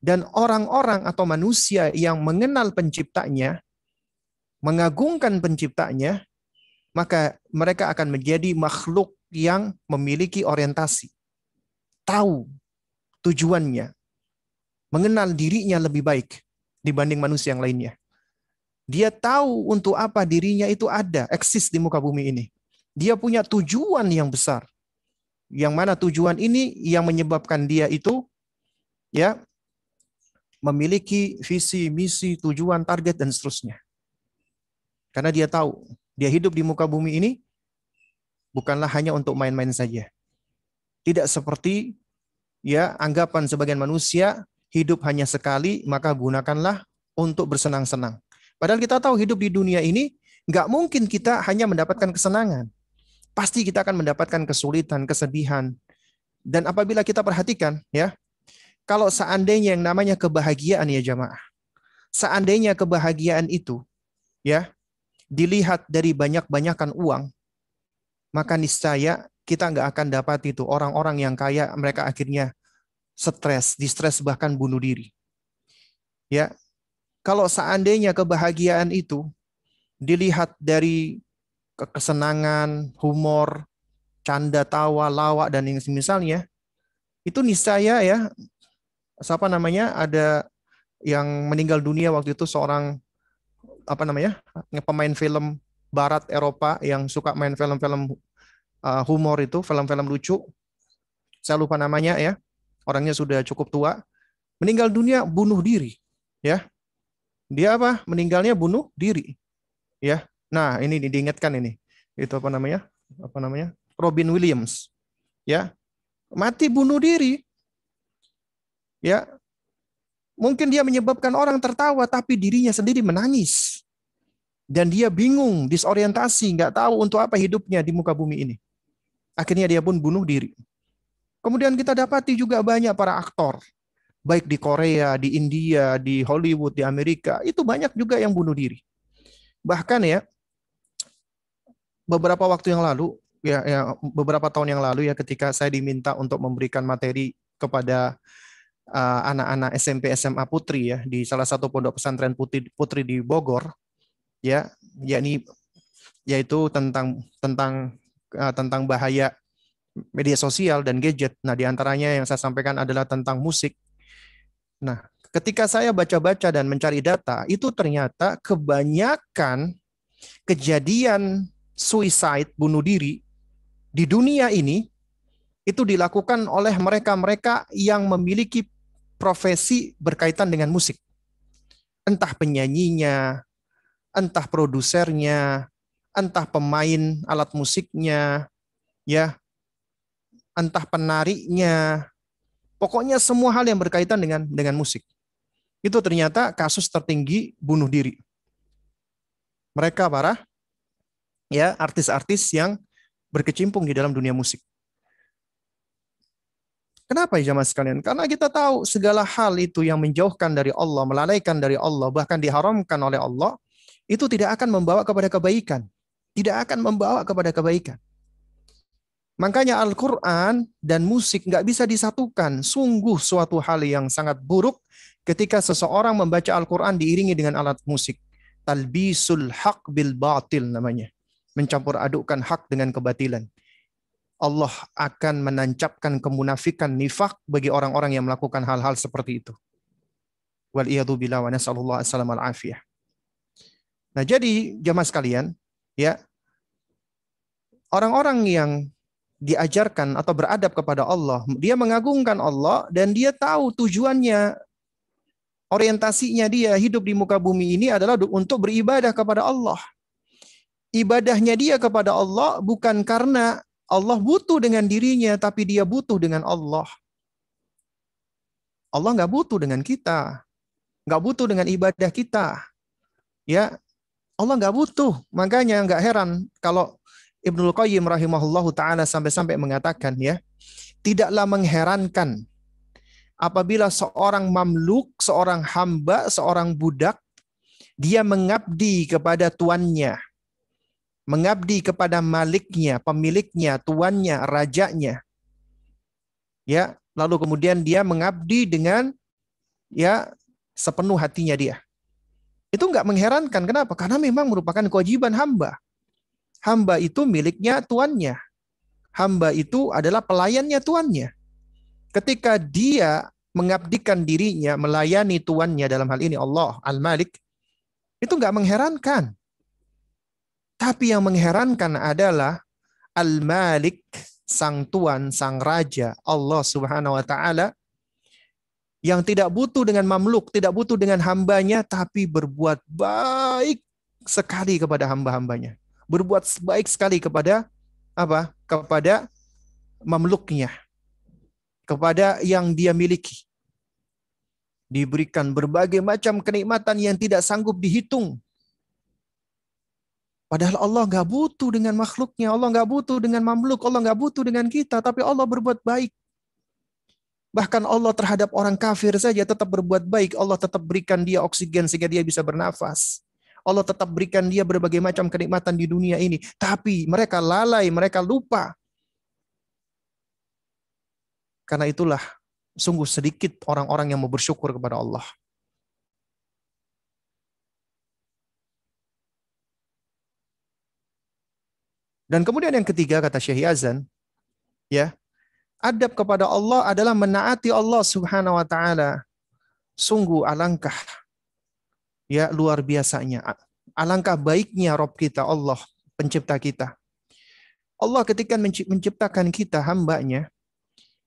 Dan orang-orang atau manusia yang mengenal penciptanya, mengagungkan penciptanya, maka mereka akan menjadi makhluk yang memiliki orientasi. Tahu tujuannya. Mengenal dirinya lebih baik dibanding manusia yang lainnya. Dia tahu untuk apa dirinya itu ada, eksis di muka bumi ini. Dia punya tujuan yang besar. Yang mana tujuan ini yang menyebabkan dia itu ya, memiliki visi, misi, tujuan, target dan seterusnya. Karena dia tahu dia hidup di muka bumi ini bukanlah hanya untuk main-main saja. Tidak seperti ya anggapan sebagian manusia hidup hanya sekali, maka gunakanlah untuk bersenang-senang. Padahal kita tahu hidup di dunia ini nggak mungkin kita hanya mendapatkan kesenangan. Pasti kita akan mendapatkan kesulitan, kesedihan. Dan apabila kita perhatikan, ya, kalau seandainya yang namanya kebahagiaan ya jamaah, seandainya kebahagiaan itu ya dilihat dari banyak-banyakan uang, maka niscaya kita nggak akan dapat itu orang-orang yang kaya mereka akhirnya stres, distres bahkan bunuh diri. Ya, kalau seandainya kebahagiaan itu dilihat dari kesenangan, humor, canda tawa, lawak dan yang semisalnya, itu niscaya ya, siapa namanya, ada yang meninggal dunia waktu itu seorang apa namanya, pemain film barat Eropa yang suka main film-film humor itu, film-film lucu. Saya lupa namanya ya. Orangnya sudah cukup tua, meninggal dunia bunuh diri, ya. Dia apa? Meninggalnya bunuh diri, ya. Nah, ini diingatkan ini. Itu apa namanya? Apa namanya? Robin Williams, ya. Mati bunuh diri. Ya. Mungkin dia menyebabkan orang tertawa tapi dirinya sendiri menangis. Dan dia bingung, disorientasi, nggak tahu untuk apa hidupnya di muka bumi ini. Akhirnya dia pun bunuh diri. Kemudian kita dapati juga banyak para aktor, baik di Korea, di India, di Hollywood, di Amerika, itu banyak juga yang bunuh diri. Bahkan ya, beberapa waktu yang lalu, beberapa tahun yang lalu ya, ketika saya diminta untuk memberikan materi kepada anak-anak SMP SMA Putri ya di salah satu pondok pesantren Putri di Bogor, ya, yaitu tentang bahaya media sosial dan gadget. Nah, diantaranya yang saya sampaikan adalah tentang musik. Nah, ketika saya baca-baca dan mencari data, itu ternyata kebanyakan kejadian suicide, bunuh diri di dunia ini itu dilakukan oleh mereka-mereka yang memiliki profesi berkaitan dengan musik. Entah penyanyinya, entah produsernya, entah pemain alat musiknya, ya, entah penariknya, pokoknya semua hal yang berkaitan dengan musik. Itu ternyata kasus tertinggi bunuh diri. Mereka para ya artis-artis yang berkecimpung di dalam dunia musik. Kenapa ya jamaah sekalian? Karena kita tahu segala hal itu yang menjauhkan dari Allah, melalaikan dari Allah, bahkan diharamkan oleh Allah, itu tidak akan membawa kepada kebaikan. Tidak akan membawa kepada kebaikan. Makanya Al-Quran dan musik nggak bisa disatukan. Sungguh suatu hal yang sangat buruk ketika seseorang membaca Al-Quran diiringi dengan alat musik. Talbisul haq bil batil namanya. Mencampur adukkan hak dengan kebatilan. Allah akan menancapkan kemunafikan, nifak bagi orang-orang yang melakukan hal-hal seperti itu. Waliyadzubillah wa nas'alullah as-salam al-afiyah. Nah, jadi jamaah sekalian, ya, orang-orang yang diajarkan atau beradab kepada Allah, dia mengagungkan Allah dan dia tahu tujuannya, orientasinya dia hidup di muka bumi ini adalah untuk beribadah kepada Allah. Ibadahnya dia kepada Allah bukan karena Allah butuh dengan dirinya, tapi dia butuh dengan Allah. Allah nggak butuh dengan kita, nggak butuh dengan ibadah kita. Ya, Allah nggak butuh. Makanya nggak heran kalau Ibnul Qayyim rahimahullahu ta'ala sampai-sampai mengatakan ya, tidaklah mengherankan apabila seorang mamluk, seorang hamba, seorang budak, dia mengabdi kepada tuannya, mengabdi kepada maliknya, pemiliknya, tuannya, rajanya. Ya, lalu kemudian dia mengabdi dengan ya sepenuh hatinya dia. Itu nggak mengherankan. Kenapa? Karena memang merupakan kewajiban hamba. Hamba itu miliknya tuannya. Hamba itu adalah pelayannya tuannya. Ketika dia mengabdikan dirinya, melayani tuannya, dalam hal ini Allah, Al-Malik, itu nggak mengherankan. Tapi yang mengherankan adalah Al-Malik, sang tuan, sang raja, Allah Subhanahu wa Ta'ala, yang tidak butuh dengan mamluk, tidak butuh dengan hambanya, tapi berbuat baik sekali kepada hamba-hambanya. Berbuat baik sekali kepada apa? Kepada mamluknya, kepada yang dia miliki. Diberikan berbagai macam kenikmatan yang tidak sanggup dihitung. Padahal Allah nggak butuh dengan makhluknya, Allah nggak butuh dengan mamluk, Allah nggak butuh dengan kita, tapi Allah berbuat baik. Bahkan Allah terhadap orang kafir saja tetap berbuat baik. Allah tetap berikan dia oksigen sehingga dia bisa bernafas. Allah tetap berikan dia berbagai macam kenikmatan di dunia ini. Tapi mereka lalai, mereka lupa. Karena itulah sungguh sedikit orang-orang yang mau bersyukur kepada Allah. Dan kemudian yang ketiga kata Syekh Yazan, ya, adab kepada Allah adalah menaati Allah Subhanahu wa taala. Sungguh alangkah ya luar biasanya. Alangkah baiknya Rabb kita Allah, pencipta kita. Allah ketika menciptakan kita hambanya,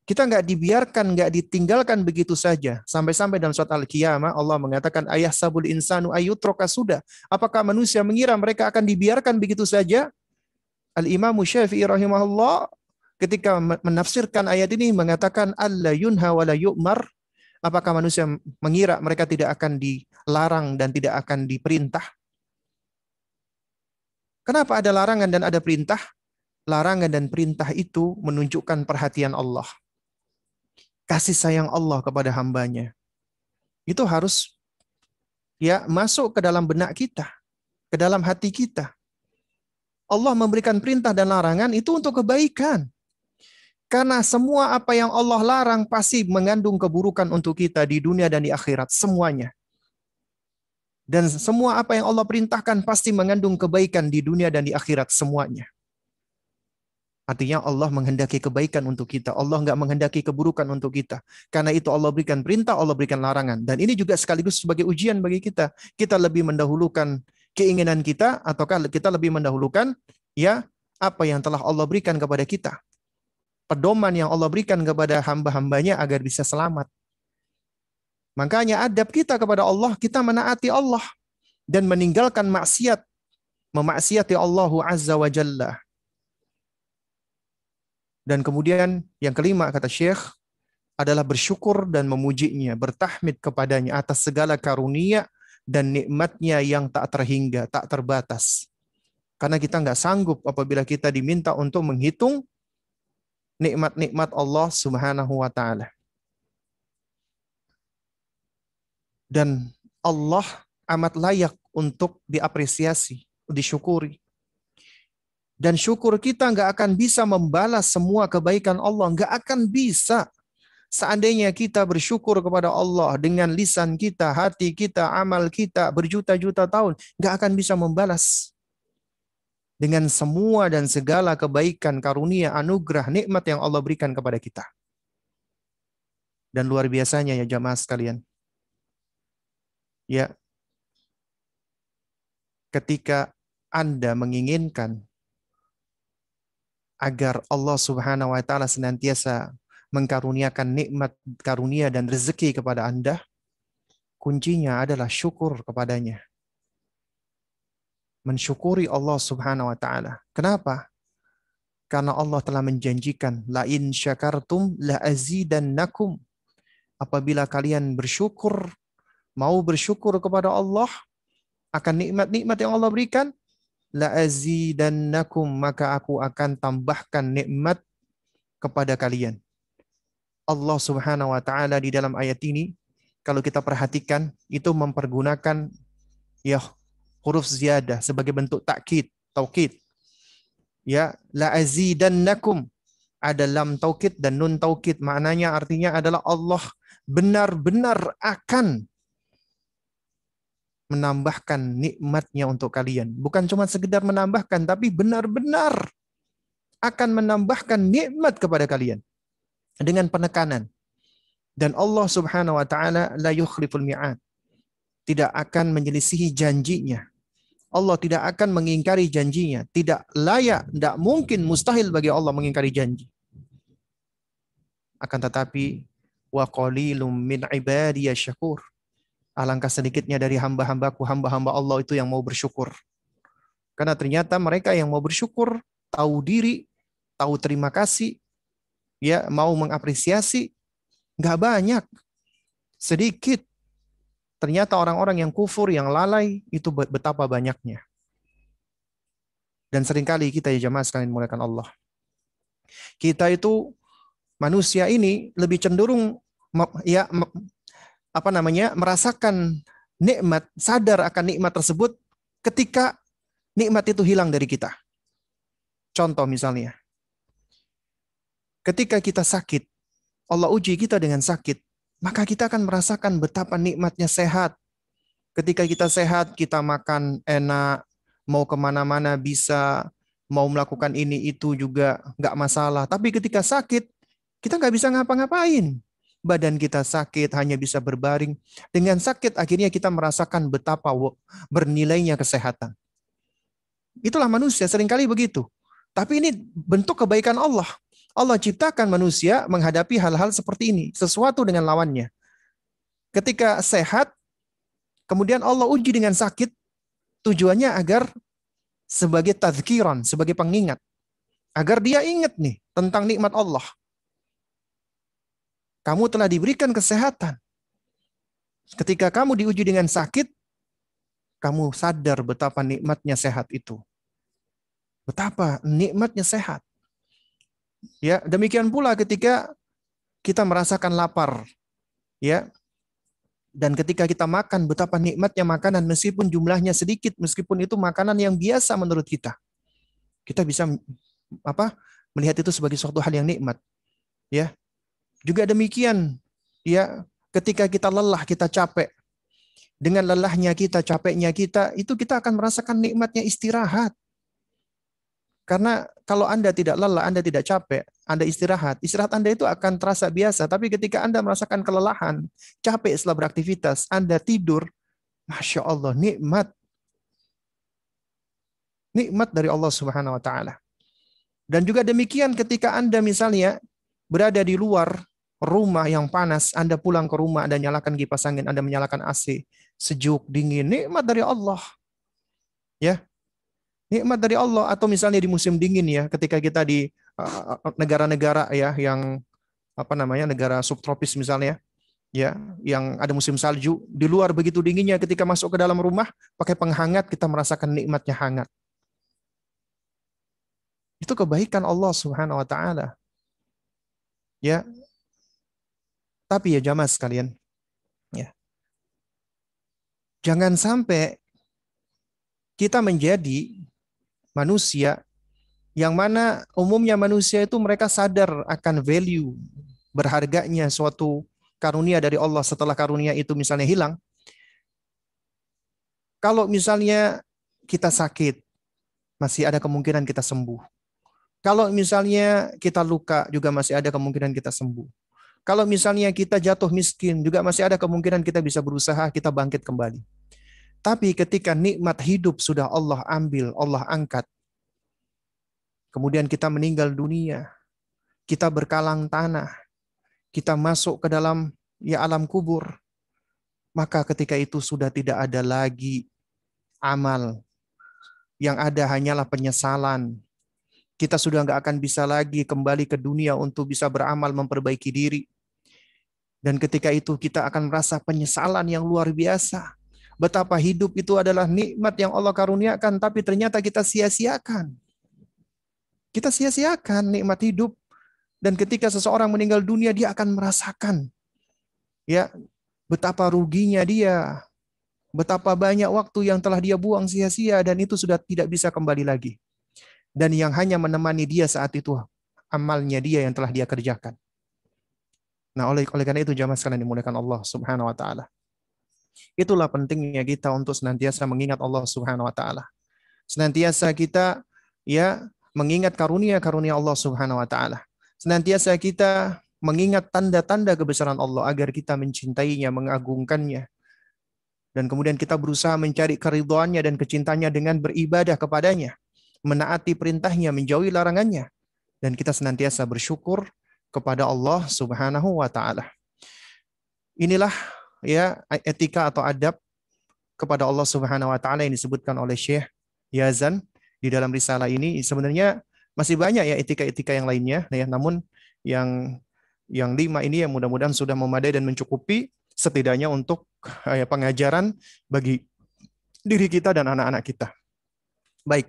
kita nggak dibiarkan, nggak ditinggalkan begitu saja. Sampai-sampai dalam surat Al-Qiyamah Allah mengatakan ayah sabul insanu ayyutroka sudah. Apakah manusia mengira mereka akan dibiarkan begitu saja? Al-Imam Syafi'i rahimahullah ketika menafsirkan ayat ini mengatakan alla yunha wa la yu'mar. Apakah manusia mengira mereka tidak akan dilarang dan tidak akan diperintah? Kenapa ada larangan dan ada perintah? Larangan dan perintah itu menunjukkan perhatian Allah. Kasih sayang Allah kepada hambanya. Itu harus ya masuk ke dalam benak kita, ke dalam hati kita. Allah memberikan perintah dan larangan itu untuk kebaikan. Karena semua apa yang Allah larang pasti mengandung keburukan untuk kita di dunia dan di akhirat. Semuanya. Dan semua apa yang Allah perintahkan pasti mengandung kebaikan di dunia dan di akhirat. Semuanya. Artinya Allah menghendaki kebaikan untuk kita. Allah nggak menghendaki keburukan untuk kita. Karena itu Allah berikan perintah, Allah berikan larangan. Dan ini juga sekaligus sebagai ujian bagi kita. Kita lebih mendahulukan keinginan kita, ataukah kita lebih mendahulukan ya apa yang telah Allah berikan kepada kita. Pedoman yang Allah berikan kepada hamba-hambanya agar bisa selamat. Makanya adab kita kepada Allah, kita menaati Allah. Dan meninggalkan maksiat. Memaksiati Allah Azza wa Jalla. Dan kemudian yang kelima kata Syekh adalah bersyukur dan memujinya, bertahmid kepadanya atas segala karunia dan nikmatnya yang tak terhingga, tak terbatas. Karena kita nggak sanggup apabila kita diminta untuk menghitung nikmat-nikmat Allah Subhanahu wa taala. Dan Allah amat layak untuk diapresiasi, disyukuri. Dan syukur kita nggak akan bisa membalas semua kebaikan Allah. Nggak akan bisa. Seandainya kita bersyukur kepada Allah dengan lisan kita, hati kita, amal kita, berjuta-juta tahun. Nggak akan bisa membalas. Dengan semua dan segala kebaikan, karunia, anugerah, nikmat yang Allah berikan kepada kita. Dan luar biasanya ya jamaah sekalian. Ya, ketika Anda menginginkan agar Allah Subhanahu wa taala senantiasa mengkaruniakan nikmat, karunia dan rezeki kepada Anda, kuncinya adalah syukur kepadanya. Mensyukuri Allah Subhanahu wa taala. Kenapa? Karena Allah telah menjanjikan, la in syakartum la azidannakum. Apabila kalian bersyukur, mau bersyukur kepada Allah akan nikmat-nikmat yang Allah berikan, la azidannakum, maka aku akan tambahkan nikmat kepada kalian. Allah Subhanahu wa taala di dalam ayat ini kalau kita perhatikan itu mempergunakan ya huruf ziyadah sebagai bentuk takkid, taukid. Ya, la azidannakum ada lam taukid dan nun taukid, maknanya artinya adalah Allah benar-benar akan menambahkan nikmatnya untuk kalian. Bukan cuma sekedar menambahkan, tapi benar-benar akan menambahkan nikmat kepada kalian. Dengan penekanan. Dan Allah Subhanahu wa taala la yukhliful mi'ad. Tidak akan menyelisihi janjinya. Allah tidak akan mengingkari janjinya. Tidak layak, tidak mungkin, mustahil bagi Allah mengingkari janji. Akan tetapi Wa qalilum min ibadiyasy syakur. Alangkah sedikitnya dari hamba-hambaku, hamba-hamba Allah itu yang mau bersyukur. Karena ternyata mereka yang mau bersyukur, tahu diri, tahu terima kasih, ya mau mengapresiasi, nggak banyak, sedikit. Ternyata orang-orang yang kufur, yang lalai, itu betapa banyaknya. Dan seringkali kita ya jamaah sekalian dimuliakan Allah, kita itu manusia ini lebih cenderung ya merasakan nikmat, sadar akan nikmat tersebut ketika nikmat itu hilang dari kita. Contoh misalnya, ketika kita sakit, Allah uji kita dengan sakit, maka kita akan merasakan betapa nikmatnya sehat. Ketika kita sehat, kita makan enak, mau kemana-mana bisa, mau melakukan ini itu juga nggak masalah. Tapi ketika sakit, kita nggak bisa ngapa-ngapain. Badan kita sakit, hanya bisa berbaring. Dengan sakit, akhirnya kita merasakan betapa bernilainya kesehatan. Itulah manusia, seringkali begitu. Tapi ini bentuk kebaikan Allah. Allah ciptakan manusia menghadapi hal-hal seperti ini, sesuatu dengan lawannya. Ketika sehat, kemudian Allah uji dengan sakit, tujuannya agar sebagai tazkiran, sebagai pengingat. Agar dia ingat nih tentang nikmat Allah. Kamu telah diberikan kesehatan. Ketika kamu diuji dengan sakit, kamu sadar betapa nikmatnya sehat itu. Betapa nikmatnya sehat. Ya, demikian pula ketika kita merasakan lapar, ya. Dan ketika kita makan, betapa nikmatnya makanan meskipun jumlahnya sedikit, meskipun itu makanan yang biasa menurut kita. Kita bisa melihat itu sebagai suatu hal yang nikmat, ya. Juga demikian, ya, ketika kita lelah, kita capek. Dengan lelahnya kita, capeknya kita, itu kita akan merasakan nikmatnya istirahat. Karena kalau Anda tidak lelah, Anda tidak capek, Anda istirahat Anda itu akan terasa biasa. Tapi ketika Anda merasakan kelelahan, capek setelah beraktivitas, Anda tidur, Masya Allah, nikmat. Nikmat dari Allah Subhanahu wa Ta'ala. Dan juga demikian ketika Anda misalnya berada di luar rumah yang panas, Anda pulang ke rumah, Anda nyalakan kipas angin, Anda menyalakan AC, sejuk, dingin, nikmat dari Allah. Ya. Nikmat dari Allah. Atau misalnya di musim dingin ya, ketika kita di negara-negara ya yang negara subtropis misalnya, ya, yang ada musim salju, di luar begitu dinginnya, ketika masuk ke dalam rumah pakai penghangat, kita merasakan nikmatnya hangat. Itu kebaikan Allah Subhanahu wa Ta'ala. Ya. Tapi ya jamaah sekalian, ya. Jangan sampai kita menjadi manusia yang mana umumnya manusia itu mereka sadar akan value, berharganya suatu karunia dari Allah setelah karunia itu misalnya hilang. Kalau misalnya kita sakit, masih ada kemungkinan kita sembuh. Kalau misalnya kita luka, juga masih ada kemungkinan kita sembuh. Kalau misalnya kita jatuh miskin, juga masih ada kemungkinan kita bisa berusaha, kita bangkit kembali. Tapi ketika nikmat hidup sudah Allah ambil, Allah angkat, kemudian kita meninggal dunia, kita berkalang tanah, kita masuk ke dalam alam kubur, maka ketika itu sudah tidak ada lagi amal. Yang ada hanyalah penyesalan. Kita sudah nggak akan bisa lagi kembali ke dunia untuk bisa beramal memperbaiki diri. Dan ketika itu kita akan merasa penyesalan yang luar biasa. Betapa hidup itu adalah nikmat yang Allah karuniakan, tapi ternyata kita sia-siakan. Kita sia-siakan nikmat hidup. Dan ketika seseorang meninggal dunia, dia akan merasakan ya betapa ruginya dia. Betapa banyak waktu yang telah dia buang sia-sia dan itu sudah tidak bisa kembali lagi. Dan yang hanya menemani dia saat itu amalnya dia yang telah dia kerjakan. Nah, oleh karena itu jamaah sekalian dimuliakan Allah Subhanahu wa Ta'ala. Itulah pentingnya kita untuk senantiasa mengingat Allah Subhanahu wa Ta'ala. Senantiasa kita ya mengingat karunia-karunia Allah Subhanahu wa Ta'ala. Senantiasa kita mengingat tanda-tanda kebesaran Allah agar kita mencintainya, mengagungkannya. Dan kemudian kita berusaha mencari keridhaannya dan kecintaannya dengan beribadah kepadanya, menaati perintahnya, menjauhi larangannya. Dan kita senantiasa bersyukur kepada Allah Subhanahu wa Ta'ala. inilah ya etika atau adab kepada Allah Subhanahu wa taala yang disebutkan oleh Syekh Yazan di dalam risalah ini. Sebenarnya masih banyak ya etika-etika yang lainnya ya, namun yang 5 ini yang mudah-mudahan sudah memadai dan mencukupi setidaknya untuk pengajaran bagi diri kita dan anak-anak kita. Baik,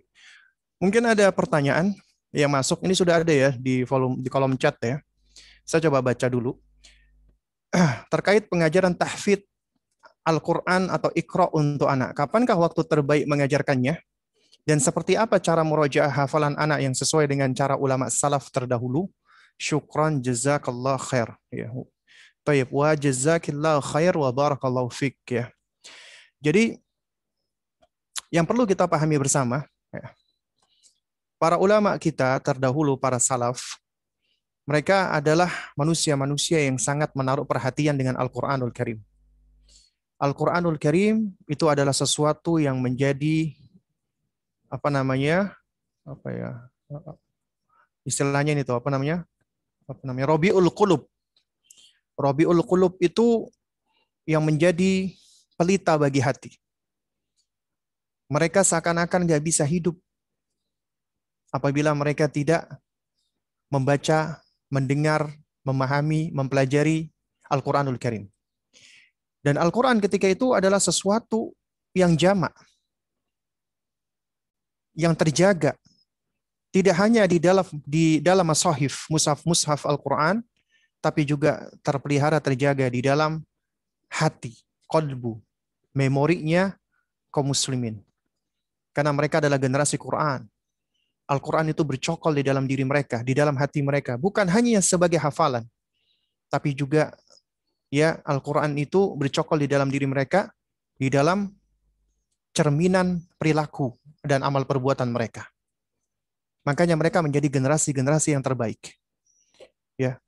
mungkin ada pertanyaan yang masuk. Ini sudah ada ya di kolom chat ya. Saya coba baca dulu. Terkait pengajaran tahfidz Al-Quran atau Iqra untuk anak. Kapankah waktu terbaik mengajarkannya? Dan seperti apa cara murojaah hafalan anak yang sesuai dengan cara ulama salaf terdahulu? Syukran jazakallah khair. Ya. Tayyib, wa jazakillah khair wa barakallahu fik ya. Jadi yang perlu kita pahami bersama, ya, para ulama kita terdahulu, para salaf, mereka adalah manusia-manusia yang sangat menaruh perhatian dengan Al-Quranul Karim. Al-Quranul Karim itu adalah sesuatu yang menjadi istilahnya ini tuh Rabiul Qulub. Rabiul Qulub itu yang menjadi pelita bagi hati. Mereka seakan-akan gak bisa hidup apabila mereka tidak membaca, mendengar, memahami, mempelajari Al-Quranul Karim. Dan Al-Quran ketika itu adalah sesuatu yang jamak, yang terjaga, tidak hanya di dalam masahif, mushaf Al-Quran, tapi juga terpelihara, terjaga di dalam hati, qalbu, memorinya kaum muslimin. Karena mereka adalah generasi Quran. Al-Quran itu bercokol di dalam diri mereka, di dalam hati mereka. Bukan hanya sebagai hafalan, tapi juga ya Al-Quran itu bercokol di dalam diri mereka, di dalam cerminan perilaku dan amal perbuatan mereka. Makanya mereka menjadi generasi-generasi yang terbaik. Ya.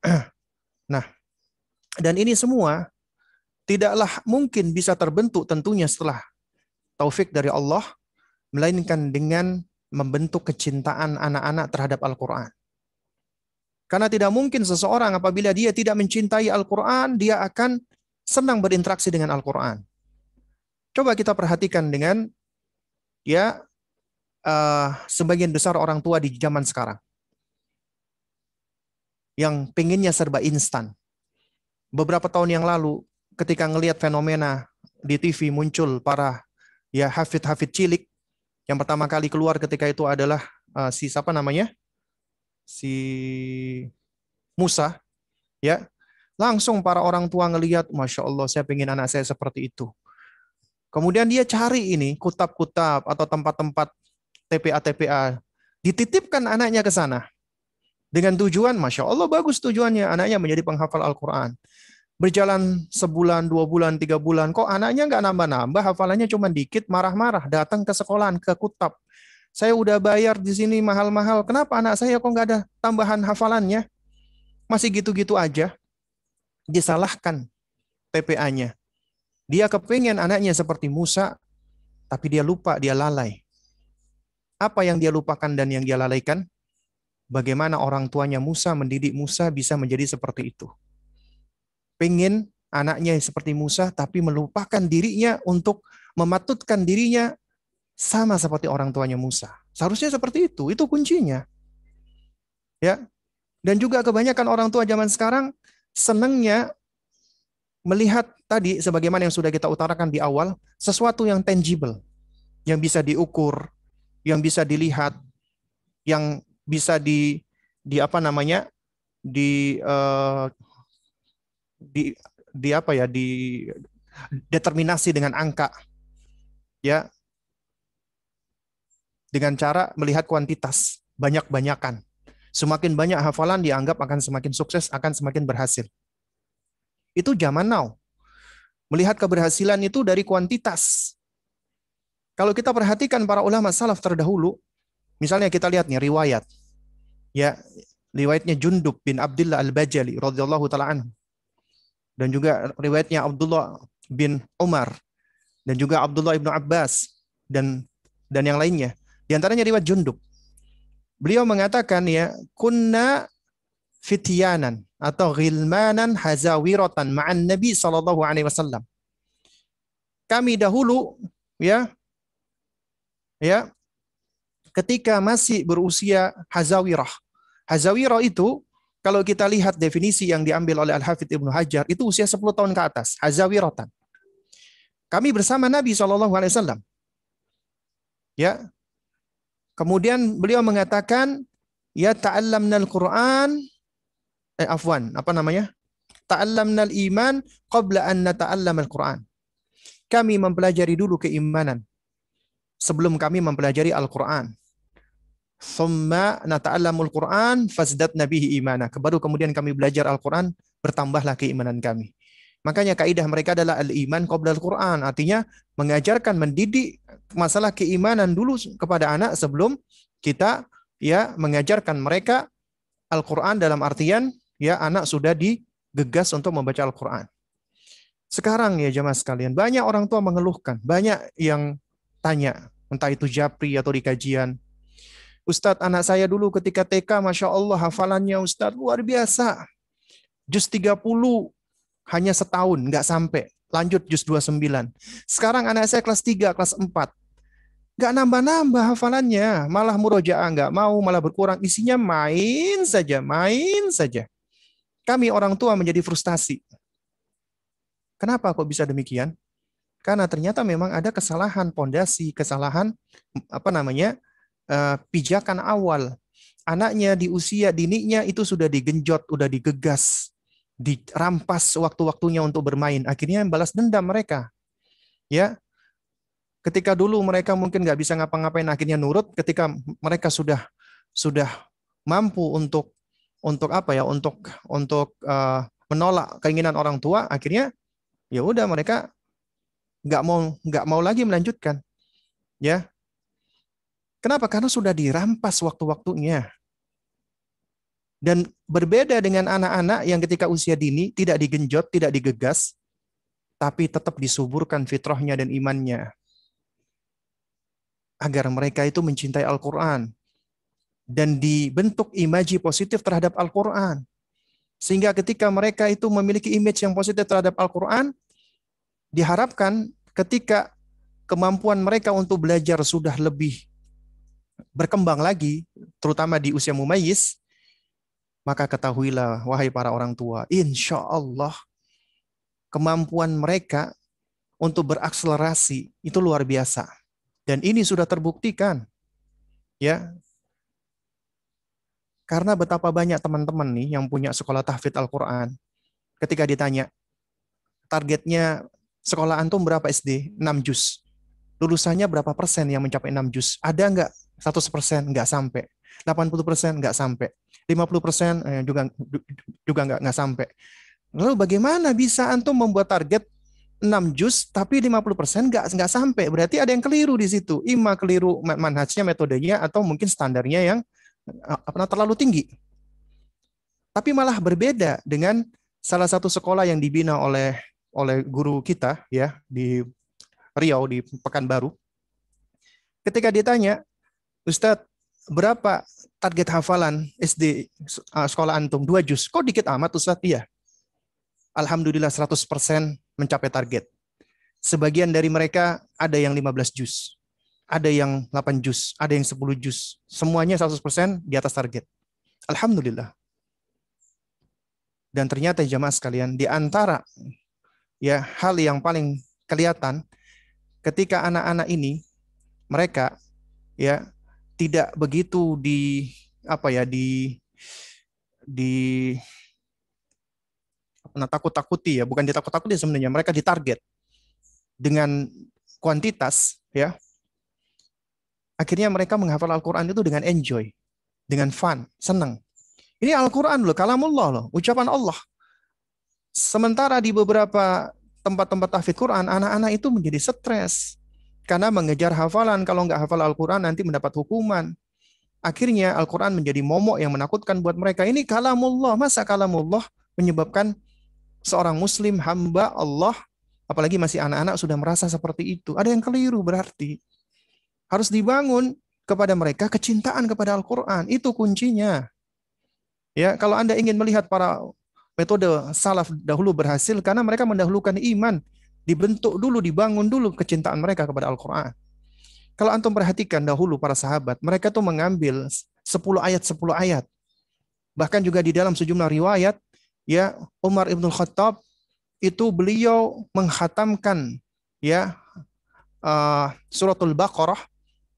Nah, dan ini semua tidaklah mungkin bisa terbentuk tentunya setelah taufik dari Allah, melainkan dengan membentuk kecintaan anak-anak terhadap Al-Quran. Karena tidak mungkin seseorang apabila dia tidak mencintai Al-Quran, dia akan senang berinteraksi dengan Al-Quran. Coba kita perhatikan dengan ya sebagian besar orang tua di zaman sekarang yang pengennya serba instan. Beberapa tahun yang lalu, ketika ngelihat fenomena di TV muncul para ya hafid-hafid cilik, yang pertama kali keluar ketika itu adalah si Musa, ya. Langsung para orang tua ngelihat, Masya Allah, saya pengen anak saya seperti itu. Kemudian dia cari ini kutab-kutab atau tempat-tempat TPA-TPA, dititipkan anaknya ke sana. Dengan tujuan, Masya Allah, bagus tujuannya, anaknya menjadi penghafal Al-Quran. Berjalan sebulan, 2 bulan, 3 bulan, kok anaknya nggak nambah-nambah, hafalannya cuma dikit, marah-marah, datang ke sekolahan, ke kutab. Saya udah bayar di sini mahal-mahal, kenapa anak saya kok nggak ada tambahan hafalannya? Masih gitu-gitu aja. Disalahkan TPA-nya. Dia kepengen anaknya seperti Musa, tapi dia lupa, dia lalai. Apa yang dia lupakan dan yang dia lalaikan? Bagaimana orang tuanya Musa mendidik Musa bisa menjadi seperti itu. Pengen anaknya seperti Musa, tapi melupakan dirinya untuk mematutkan dirinya sama seperti orang tuanya Musa. Seharusnya seperti itu kuncinya. Ya. Dan juga kebanyakan orang tua zaman sekarang senangnya melihat tadi, sebagaimana yang sudah kita utarakan di awal, sesuatu yang tangible, yang bisa diukur, yang bisa dilihat, yang bisa determinasi dengan angka, ya, dengan cara melihat kuantitas, banyak-banyakan. Semakin banyak hafalan dianggap akan semakin sukses, akan semakin berhasil. Itu zaman now. Melihat keberhasilan itu dari kuantitas. Kalau kita perhatikan para ulama salaf terdahulu, misalnya kita lihat nih riwayat. Ya, riwayatnya Jundub bin Abdullah Al-Bajali radhiyallahu taala anhu. Dan juga riwayatnya Abdullah bin Umar dan juga Abdullah ibnu Abbas dan yang lainnya. Di antaranya riwayat Jundub. Beliau mengatakan ya, kunna fityanan atau ghilmanan hazawiratan ma'an Nabi sallallahu alaihi wasallam. Kami dahulu ya ketika masih berusia hazawirah. Hazawirah itu kalau kita lihat definisi yang diambil oleh Al-Hafidz Ibnu Hajar itu usia 10 tahun ke atas, hazawiratan. Kami bersama Nabi sallallahu alaihi wasallam. Ya. Kemudian beliau mengatakan ya ta'allamnal Qur'an ta'allamnal iman qabla an nata'allamal Qur'an. Kami mempelajari dulu keimanan sebelum kami mempelajari Al-Qur'an. Thumma nata'allamul Qur'an fazdatna bihi imana. Baru kemudian kami belajar Al-Qur'an, bertambahlah keimanan kami. Makanya kaidah mereka adalah al-iman qabla al-Qur'an, artinya mengajarkan, mendidik masalah keimanan dulu kepada anak sebelum kita mengajarkan mereka Al-Qur'an, dalam artian anak sudah digegas untuk membaca Al-Qur'an. Sekarang jemaah sekalian, banyak orang tua mengeluhkan, banyak yang tanya, entah itu japri atau di kajian, Ustadz, anak saya dulu ketika TK, Masya Allah, hafalannya Ustadz luar biasa. Juz 30 hanya setahun, nggak sampai. Lanjut juz 29. Sekarang anak saya kelas 3, kelas 4. Nggak nambah-nambah hafalannya. Malah murojaah nggak mau, malah berkurang. Isinya main saja, main saja. Kami orang tua menjadi frustasi. Kenapa kok bisa demikian? Karena ternyata memang ada kesalahan pondasi, kesalahan pijakan awal. Anaknya di usia dininya itu sudah digenjot, sudah digegas, dirampas waktu-waktunya untuk bermain. Akhirnya balas dendam mereka. Ya, ketika dulu mereka mungkin nggak bisa ngapa-ngapain, akhirnya nurut. Ketika mereka sudah mampu untuk menolak keinginan orang tua, akhirnya ya udah mereka nggak mau lagi melanjutkan. Ya. Kenapa? Karena sudah dirampas waktu-waktunya. Dan berbeda dengan anak-anak yang ketika usia dini tidak digenjot, tidak digegas, tapi tetap disuburkan fitrahnya dan imannya. Agar mereka itu mencintai Al-Quran. Dan dibentuk imaji positif terhadap Al-Quran. Sehingga ketika mereka itu memiliki image yang positif terhadap Al-Quran, diharapkan ketika kemampuan mereka untuk belajar sudah lebih berkembang lagi, terutama di usia mumayyiz, maka ketahuilah, wahai para orang tua, insya Allah kemampuan mereka untuk berakselerasi itu luar biasa. Dan ini sudah terbuktikan. Ya. Karena betapa banyak teman-teman nih yang punya sekolah tahfidz Al-Quran, ketika ditanya, targetnya sekolah antum berapa SD? 6 juz. Lulusannya berapa persen yang mencapai 6 juz? Ada nggak 100%? Nggak sampai. 80% nggak sampai. 50% juga nggak sampai. Lalu bagaimana bisa antum membuat target 6 juz tapi 50% nggak sampai? Berarti ada yang keliru di situ. Ima keliru manhajnya, metodenya, atau mungkin standarnya yang terlalu tinggi. Tapi malah berbeda dengan salah satu sekolah yang dibina oleh guru kita di Riau, di Pekanbaru. Ketika ditanya, Ustadz, berapa target hafalan SD sekolah antum? 2 juz. Kok dikit amat Ustadz? Iya. Alhamdulillah 100% mencapai target. Sebagian dari mereka ada yang 15 juz. Ada yang 8 juz. Ada yang 10 juz. Semuanya 100% di atas target. Alhamdulillah. Dan ternyata jamaah sekalian, di antara hal yang paling kelihatan ketika anak-anak ini mereka tidak begitu takut-takuti, bukan ditakut-takuti sebenarnya, mereka ditarget dengan kuantitas, akhirnya mereka menghafal Al-Quran itu dengan enjoy, dengan fun, senang. Ini Al-Quran loh, kalamullah loh, ucapan Allah. Sementara di beberapa tempat-tempat tahfidz Quran, anak-anak itu menjadi stres karena mengejar hafalan. Kalau nggak hafal Al-Quran nanti mendapat hukuman. Akhirnya Al-Quran menjadi momok yang menakutkan buat mereka. Ini kalamullah. Masa kalamullah menyebabkan seorang muslim, hamba Allah, apalagi masih anak-anak, sudah merasa seperti itu? Ada yang keliru berarti. Harus dibangun kepada mereka kecintaan kepada Al-Quran. Itu kuncinya. Ya, kalau Anda ingin melihat para metode salaf dahulu berhasil karena mereka mendahulukan iman, dibentuk dulu, dibangun dulu kecintaan mereka kepada Al-Qur'an. Kalau antum perhatikan dahulu para sahabat, mereka tuh mengambil 10 ayat 10 ayat. Bahkan juga di dalam sejumlah riwayat, ya, Umar Ibn Khattab itu beliau menghatamkan, ya, suratul Baqarah,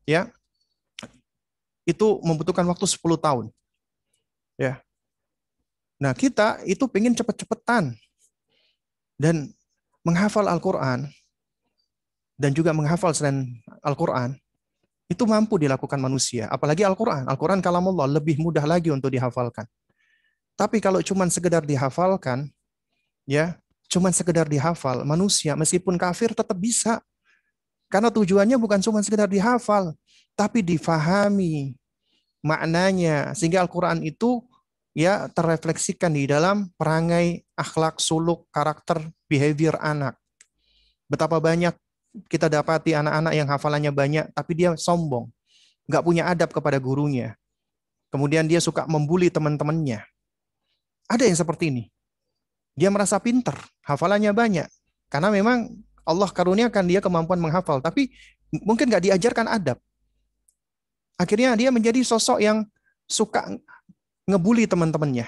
ya, itu membutuhkan waktu 10 tahun, ya. Nah, kita itu pengen cepet-cepetan dan menghafal Al-Qur'an dan juga menghafal selain Al-Qur'an itu mampu dilakukan manusia, apalagi Al-Qur'an. Al-Qur'an kalamullah lebih mudah lagi untuk dihafalkan. Tapi kalau cuma sekedar dihafalkan, ya, cuma sekedar dihafal, manusia meskipun kafir tetap bisa. Karena tujuannya bukan cuma sekedar dihafal, tapi difahami maknanya sehingga Al-Qur'an itu ya terrefleksikan di dalam perangai, akhlak, suluk, karakter, behavior anak. Betapa banyak kita dapati anak-anak yang hafalannya banyak, tapi dia sombong, nggak punya adab kepada gurunya. Kemudian dia suka membuli teman-temannya. Ada yang seperti ini. Dia merasa pinter, hafalannya banyak. Karena memang Allah karuniakan dia kemampuan menghafal, tapi mungkin nggak diajarkan adab. Akhirnya dia menjadi sosok yang suka ngebully teman-temannya,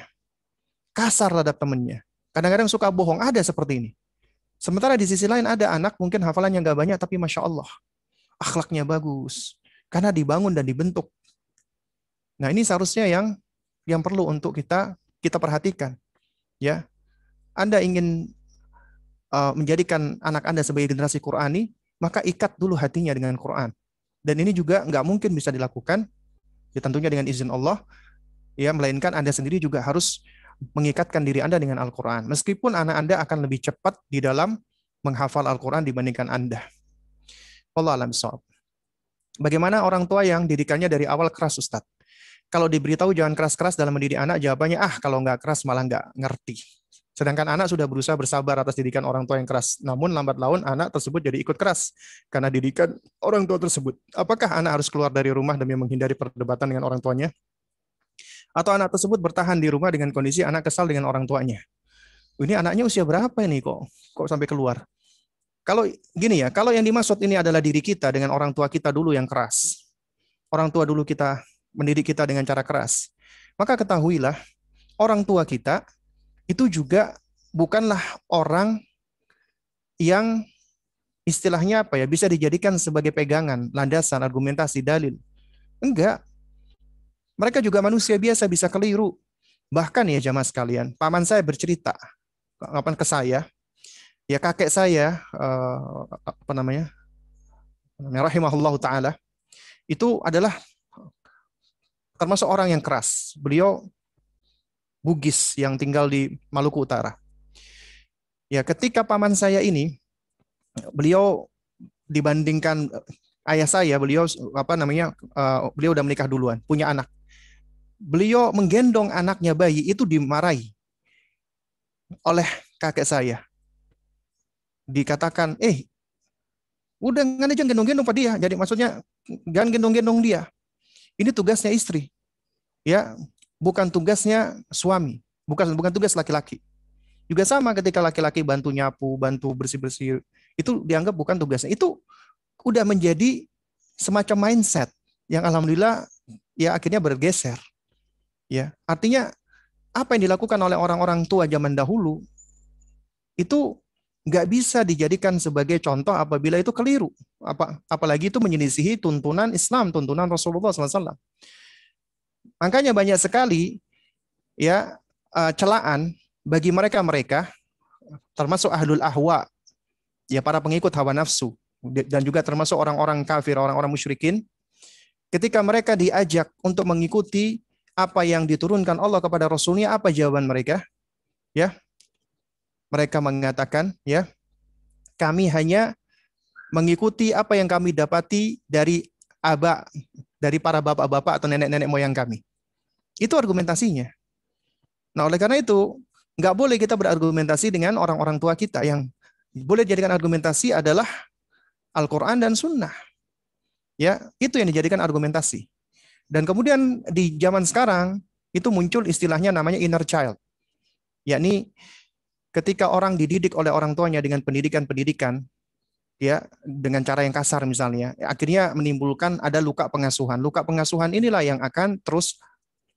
kasar terhadap temannya. Kadang-kadang suka bohong, ada seperti ini. Sementara di sisi lain ada anak mungkin hafalannya nggak banyak, tapi Masya Allah, akhlaknya bagus. Karena dibangun dan dibentuk. Nah ini seharusnya yang perlu untuk kita perhatikan. Ya, Anda ingin menjadikan anak Anda sebagai generasi Qurani, maka ikat dulu hatinya dengan Quran. Dan ini juga nggak mungkin bisa dilakukan, ya tentunya dengan izin Allah, ya melainkan Anda sendiri juga harus mengikatkan diri Anda dengan Al-Quran. Meskipun anak Anda akan lebih cepat di dalam menghafal Al-Quran dibandingkan Anda. Allah alam shawab. Bagaimana orang tua yang didikannya dari awal keras, Ustadz? Kalau diberitahu jangan keras-keras dalam mendidik anak, jawabannya, kalau nggak keras malah nggak ngerti. Sedangkan anak sudah berusaha bersabar atas didikan orang tua yang keras. Namun lambat laun anak tersebut jadi ikut keras karena didikan orang tua tersebut. Apakah anak harus keluar dari rumah demi menghindari perdebatan dengan orang tuanya? Atau anak tersebut bertahan di rumah dengan kondisi anak kesal dengan orang tuanya? Ini anaknya usia berapa ini kok sampai keluar? Kalau gini ya, kalau yang dimaksud ini adalah diri kita dengan orang tua kita dulu yang keras. Orang tua dulu kita mendidik kita dengan cara keras. Maka ketahuilah, orang tua kita itu juga bukanlah orang yang istilahnya apa ya, bisa dijadikan sebagai pegangan, landasan, argumentasi, dalil. Enggak. Mereka juga manusia biasa, bisa keliru. Bahkan ya jamaah sekalian, paman saya bercerita ke saya, ya kakek saya apa namanya? Rahimahullah taala, itu adalah termasuk orang yang keras. Beliau Bugis yang tinggal di Maluku Utara. Ya, ketika paman saya ini, beliau dibandingkan ayah saya, beliau apa namanya? Beliau udah menikah duluan, punya anak. Beliau menggendong anaknya bayi itu dimarahi oleh kakek saya. Dikatakan, udah nggak aja gendong-gendong Pak dia. Jadi maksudnya jangan gendong-gendong dia. Ini tugasnya istri. Ya, bukan tugasnya suami. Bukan tugas laki-laki. Juga sama ketika laki-laki bantu nyapu, bantu bersih-bersih, itu dianggap bukan tugasnya. Itu udah menjadi semacam mindset yang alhamdulillah ya akhirnya bergeser. Ya, artinya apa yang dilakukan oleh orang-orang tua zaman dahulu itu nggak bisa dijadikan sebagai contoh apabila itu keliru. Apalagi itu menyelisihi tuntunan Islam, tuntunan Rasulullah SAW. Makanya banyak sekali ya celaan bagi mereka termasuk ahlul ahwa, ya para pengikut hawa nafsu, dan juga termasuk orang-orang kafir, orang-orang musyrikin, ketika mereka diajak untuk mengikuti apa yang diturunkan Allah kepada Rasulnya, apa jawaban mereka? Ya, mereka mengatakan, ya, kami hanya mengikuti apa yang kami dapati dari para bapak-bapak atau nenek-nenek moyang kami. Itu argumentasinya. Nah, oleh karena itu, nggak boleh kita berargumentasi dengan orang-orang tua kita. Yang boleh dijadikan argumentasi adalah Al-Quran dan Sunnah. Ya, itu yang dijadikan argumentasi. Dan kemudian di zaman sekarang, itu muncul istilahnya namanya inner child. Yakni ketika orang dididik oleh orang tuanya dengan pendidikan-pendidikan, ya dengan cara yang kasar misalnya, akhirnya menimbulkan ada luka pengasuhan. Luka pengasuhan inilah yang akan terus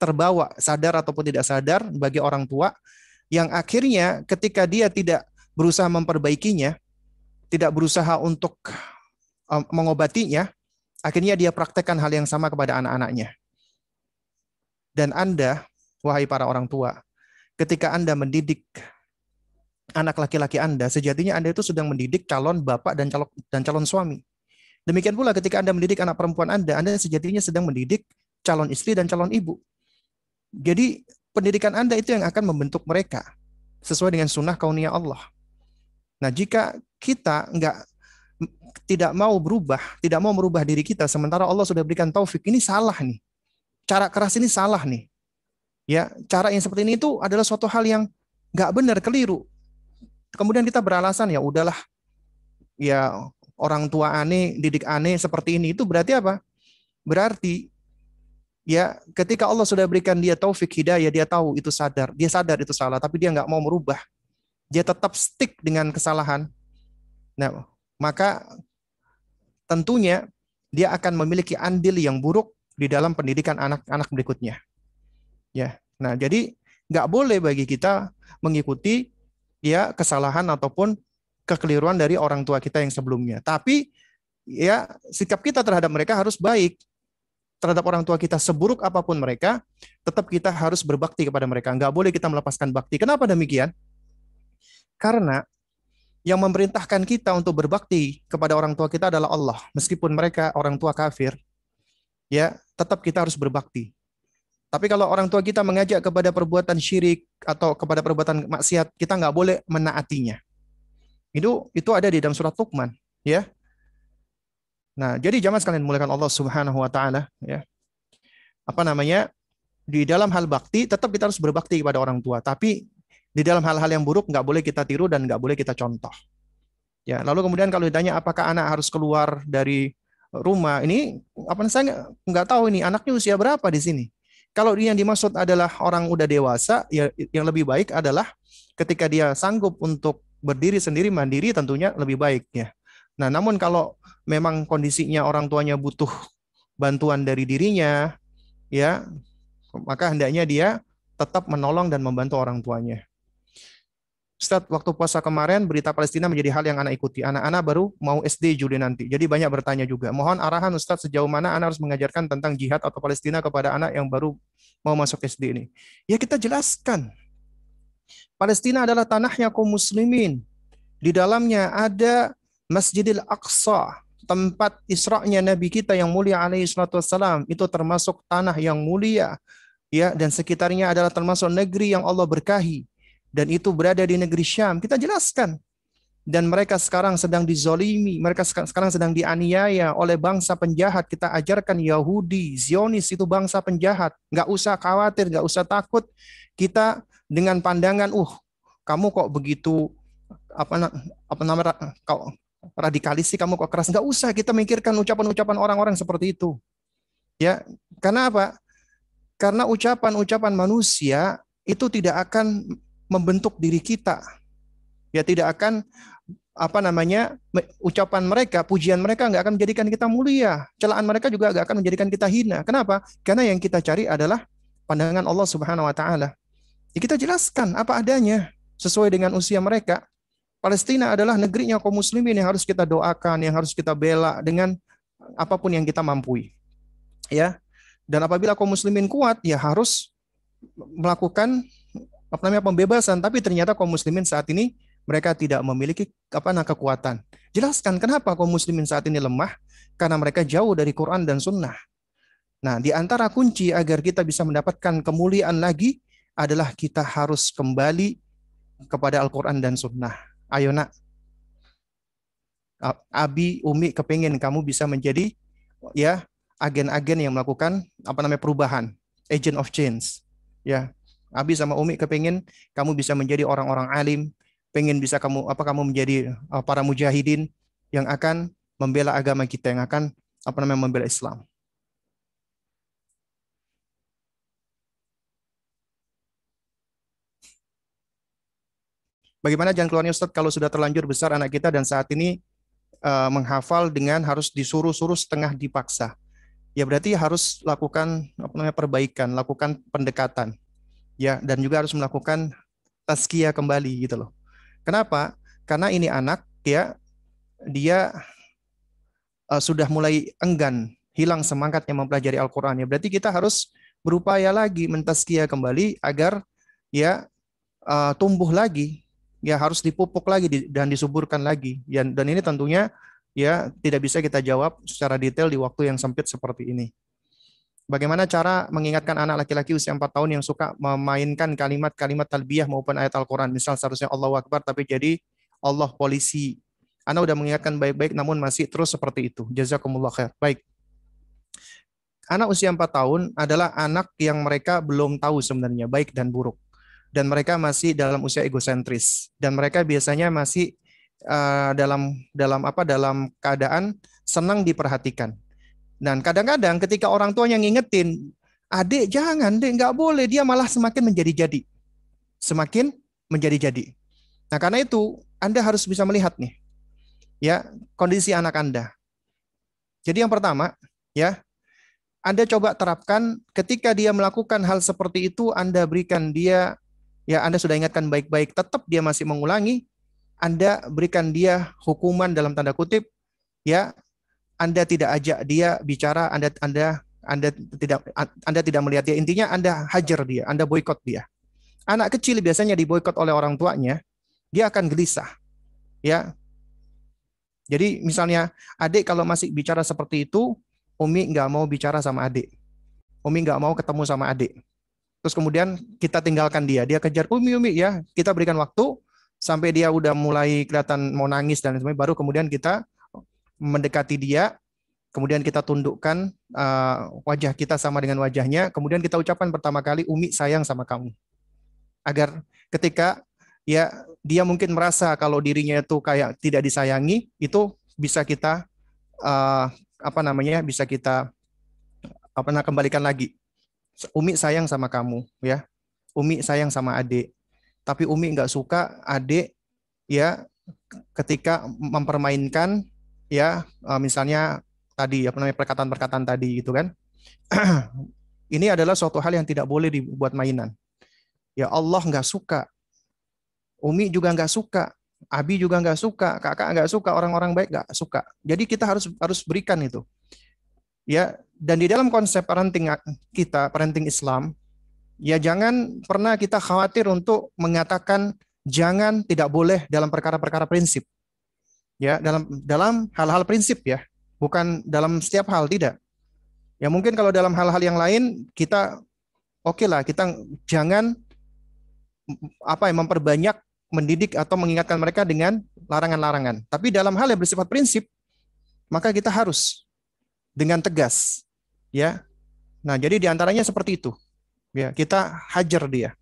terbawa sadar ataupun tidak sadar bagi orang tua, yang akhirnya ketika dia tidak berusaha memperbaikinya, tidak berusaha untuk mengobatinya, akhirnya dia praktekkan hal yang sama kepada anak-anaknya. Dan Anda, wahai para orang tua, ketika Anda mendidik anak laki-laki Anda, sejatinya Anda itu sedang mendidik calon bapak dan calon suami. Demikian pula ketika Anda mendidik anak perempuan Anda sejatinya sedang mendidik calon istri dan calon ibu. Jadi pendidikan Anda itu yang akan membentuk mereka sesuai dengan sunnah kauniyah Allah. Nah, jika kita tidak mau merubah diri kita, sementara Allah sudah berikan taufik, ini salah nih. Cara keras ini salah nih. Ya, cara yang seperti ini itu adalah suatu hal yang nggak benar, keliru. Kemudian kita beralasan, ya udahlah, ya orang tua aneh, didik aneh seperti ini, itu berarti apa? Berarti ya ketika Allah sudah berikan dia taufik hidayah, dia tahu itu dia sadar itu salah, tapi dia nggak mau merubah, dia tetap stick dengan kesalahan. Nah, maka tentunya dia akan memiliki andil yang buruk di dalam pendidikan anak-anak berikutnya. Ya, nah jadi nggak boleh bagi kita mengikuti ya kesalahan ataupun kekeliruan dari orang tua kita yang sebelumnya. Tapi ya sikap kita terhadap mereka harus baik. Terhadap orang tua kita, seburuk apapun mereka, tetap kita harus berbakti kepada mereka. Nggak boleh kita melepaskan bakti. Kenapa demikian? Karena yang memerintahkan kita untuk berbakti kepada orang tua kita adalah Allah. Meskipun mereka orang tua kafir, ya tetap kita harus berbakti. Tapi kalau orang tua kita mengajak kepada perbuatan syirik atau kepada perbuatan maksiat, kita nggak boleh menaatinya. Itu ada di dalam surat Luqman, ya. Nah, jadi jamaah sekalian dimuliakan Allah Subhanahu wa taala, ya. Apa namanya? Di dalam hal bakti tetap kita harus berbakti kepada orang tua, tapi di dalam hal-hal yang buruk nggak boleh kita tiru dan nggak boleh kita contoh. Ya, lalu kemudian kalau ditanya apakah anak harus keluar dari rumah, ini apa, saya nggak tahu ini anaknya usia berapa di sini. Kalau yang dimaksud adalah orang udah dewasa, ya yang lebih baik adalah ketika dia sanggup untuk berdiri sendiri mandiri, tentunya lebih baik ya. Nah, namun kalau memang kondisinya orang tuanya butuh bantuan dari dirinya, ya, maka hendaknya dia tetap menolong dan membantu orang tuanya. Ustadz, waktu puasa kemarin berita Palestina menjadi hal yang anak ikuti. Anak-anak baru mau SD Juli nanti. Jadi banyak bertanya juga. Mohon arahan Ustadz, sejauh mana anak harus mengajarkan tentang jihad atau Palestina kepada anak yang baru mau masuk SD ini. Ya kita jelaskan. Palestina adalah tanahnya kaum muslimin. Di dalamnya ada Masjidil Aqsa, tempat Isra'nya Nabi kita yang mulia alaihi salatu wassalam. Itu termasuk tanah yang mulia, ya, dan sekitarnya adalah termasuk negeri yang Allah berkahi, dan itu berada di negeri Syam. Kita jelaskan. Dan mereka sekarang sedang dizolimi, mereka sekarang sedang dianiaya oleh bangsa penjahat. Kita ajarkan Yahudi, Zionis itu bangsa penjahat. Nggak usah khawatir, nggak usah takut. Kita dengan pandangan, kamu kok begitu apa namanya, kau radikalis sih, kamu kok keras. Nggak usah kita mikirkan ucapan-ucapan orang-orang seperti itu. Ya, karena apa? Karena ucapan-ucapan manusia itu tidak akan membentuk diri kita. Ya, tidak akan ucapan mereka, pujian mereka nggak akan menjadikan kita mulia. Celaan mereka juga nggak akan menjadikan kita hina. Kenapa? Karena yang kita cari adalah pandangan Allah Subhanahu wa taala. Ya, kita jelaskan apa adanya sesuai dengan usia mereka. Palestina adalah negerinya kaum muslimin yang harus kita doakan, yang harus kita bela dengan apapun yang kita mampu. Ya. Dan apabila kaum muslimin kuat, ya harus melakukan pembebasan. Tapi ternyata kaum muslimin saat ini mereka tidak memiliki kekuatan. Jelaskan kenapa kaum muslimin saat ini lemah, karena mereka jauh dari Quran dan Sunnah. Nah, di antara kunci agar kita bisa mendapatkan kemuliaan lagi adalah kita harus kembali kepada Al-Quran dan Sunnah. Ayo nak, Abi, Umi kepengen kamu bisa menjadi ya agen-agen yang melakukan perubahan, agent of change. Ya, Abi sama Umi kepengen kamu bisa menjadi orang-orang alim, pengen bisa kamu menjadi para mujahidin yang akan membela agama kita, yang akan membela Islam. Bagaimana jalan keluarnya Ustadz kalau sudah terlanjur besar anak kita dan saat ini menghafal dengan harus disuruh-suruh setengah dipaksa? Ya berarti harus lakukan apa namanya perbaikan, lakukan pendekatan, ya, dan juga harus melakukan tazkiyah kembali gitu loh. Kenapa? Karena ini anak ya dia sudah mulai enggan, hilang semangatnya mempelajari Al-Qur'an ya. Berarti kita harus berupaya lagi mentazkiyah kembali agar ya tumbuh lagi, ya harus dipupuk lagi dan disuburkan lagi. Ya, dan ini tentunya ya tidak bisa kita jawab secara detail di waktu yang sempit seperti ini. Bagaimana cara mengingatkan anak laki-laki usia 4 tahun yang suka memainkan kalimat-kalimat talbiyah maupun ayat Al-Quran. Misal seharusnya Allahu Akbar tapi jadi Allah polisi. Anda udah mengingatkan baik-baik namun masih terus seperti itu. Jazakumullah khair. Baik. Anak usia 4 tahun adalah anak yang mereka belum tahu sebenarnya baik dan buruk. Dan mereka masih dalam usia egosentris. Dan mereka biasanya masih dalam keadaan senang diperhatikan. Dan kadang-kadang ketika orang tua yang ngingetin, adik jangan, dek nggak boleh, dia malah semakin menjadi-jadi. Semakin menjadi-jadi. Nah karena itu, Anda harus bisa melihat nih, ya kondisi anak Anda. Jadi yang pertama, ya Anda coba terapkan ketika dia melakukan hal seperti itu, Anda berikan dia, ya Anda sudah ingatkan baik-baik, tetap dia masih mengulangi, Anda berikan dia hukuman dalam tanda kutip, ya Anda tidak ajak dia bicara, Anda tidak melihat dia. Intinya Anda hajar dia, Anda boikot dia. Anak kecil biasanya diboikot oleh orang tuanya, dia akan gelisah. Ya. Jadi misalnya adik kalau masih bicara seperti itu, Umi nggak mau bicara sama adik. Umi nggak mau ketemu sama adik. Terus kemudian kita tinggalkan dia. Dia kejar Umi ya. Kita berikan waktu sampai dia udah mulai kelihatan mau nangis dan sebagainya. Baru kemudian kita mendekati dia, kemudian kita tundukkan wajah kita sama dengan wajahnya, kemudian kita ucapkan pertama kali, Umi sayang sama kamu. Agar ketika ya dia mungkin merasa kalau dirinya itu kayak tidak disayangi, itu bisa kita bisa kita kembalikan lagi. Umi sayang sama kamu, ya. Umi sayang sama adik. Tapi Umi nggak suka adik ya ketika mempermainkan ya misalnya tadi apa namanya perkataan-perkataan tadi gitu kan. Ini adalah suatu hal yang tidak boleh dibuat mainan. Ya Allah nggak suka, Umi juga nggak suka, Abi juga nggak suka, kakak nggak suka, orang-orang baik nggak suka. Jadi kita harus berikan itu. Ya, dan di dalam konsep parenting kita, parenting Islam, ya jangan pernah kita khawatir untuk mengatakan jangan, tidak boleh dalam perkara-perkara prinsip. Ya, dalam hal-hal prinsip ya, bukan dalam setiap hal, tidak. Ya mungkin kalau dalam hal-hal yang lain kita oke lah, kita jangan memperbanyak mendidik atau mengingatkan mereka dengan larangan-larangan. Tapi dalam hal yang bersifat prinsip, maka kita harus dengan tegas, ya. Nah, jadi diantaranya seperti itu, ya. Kita hajar dia.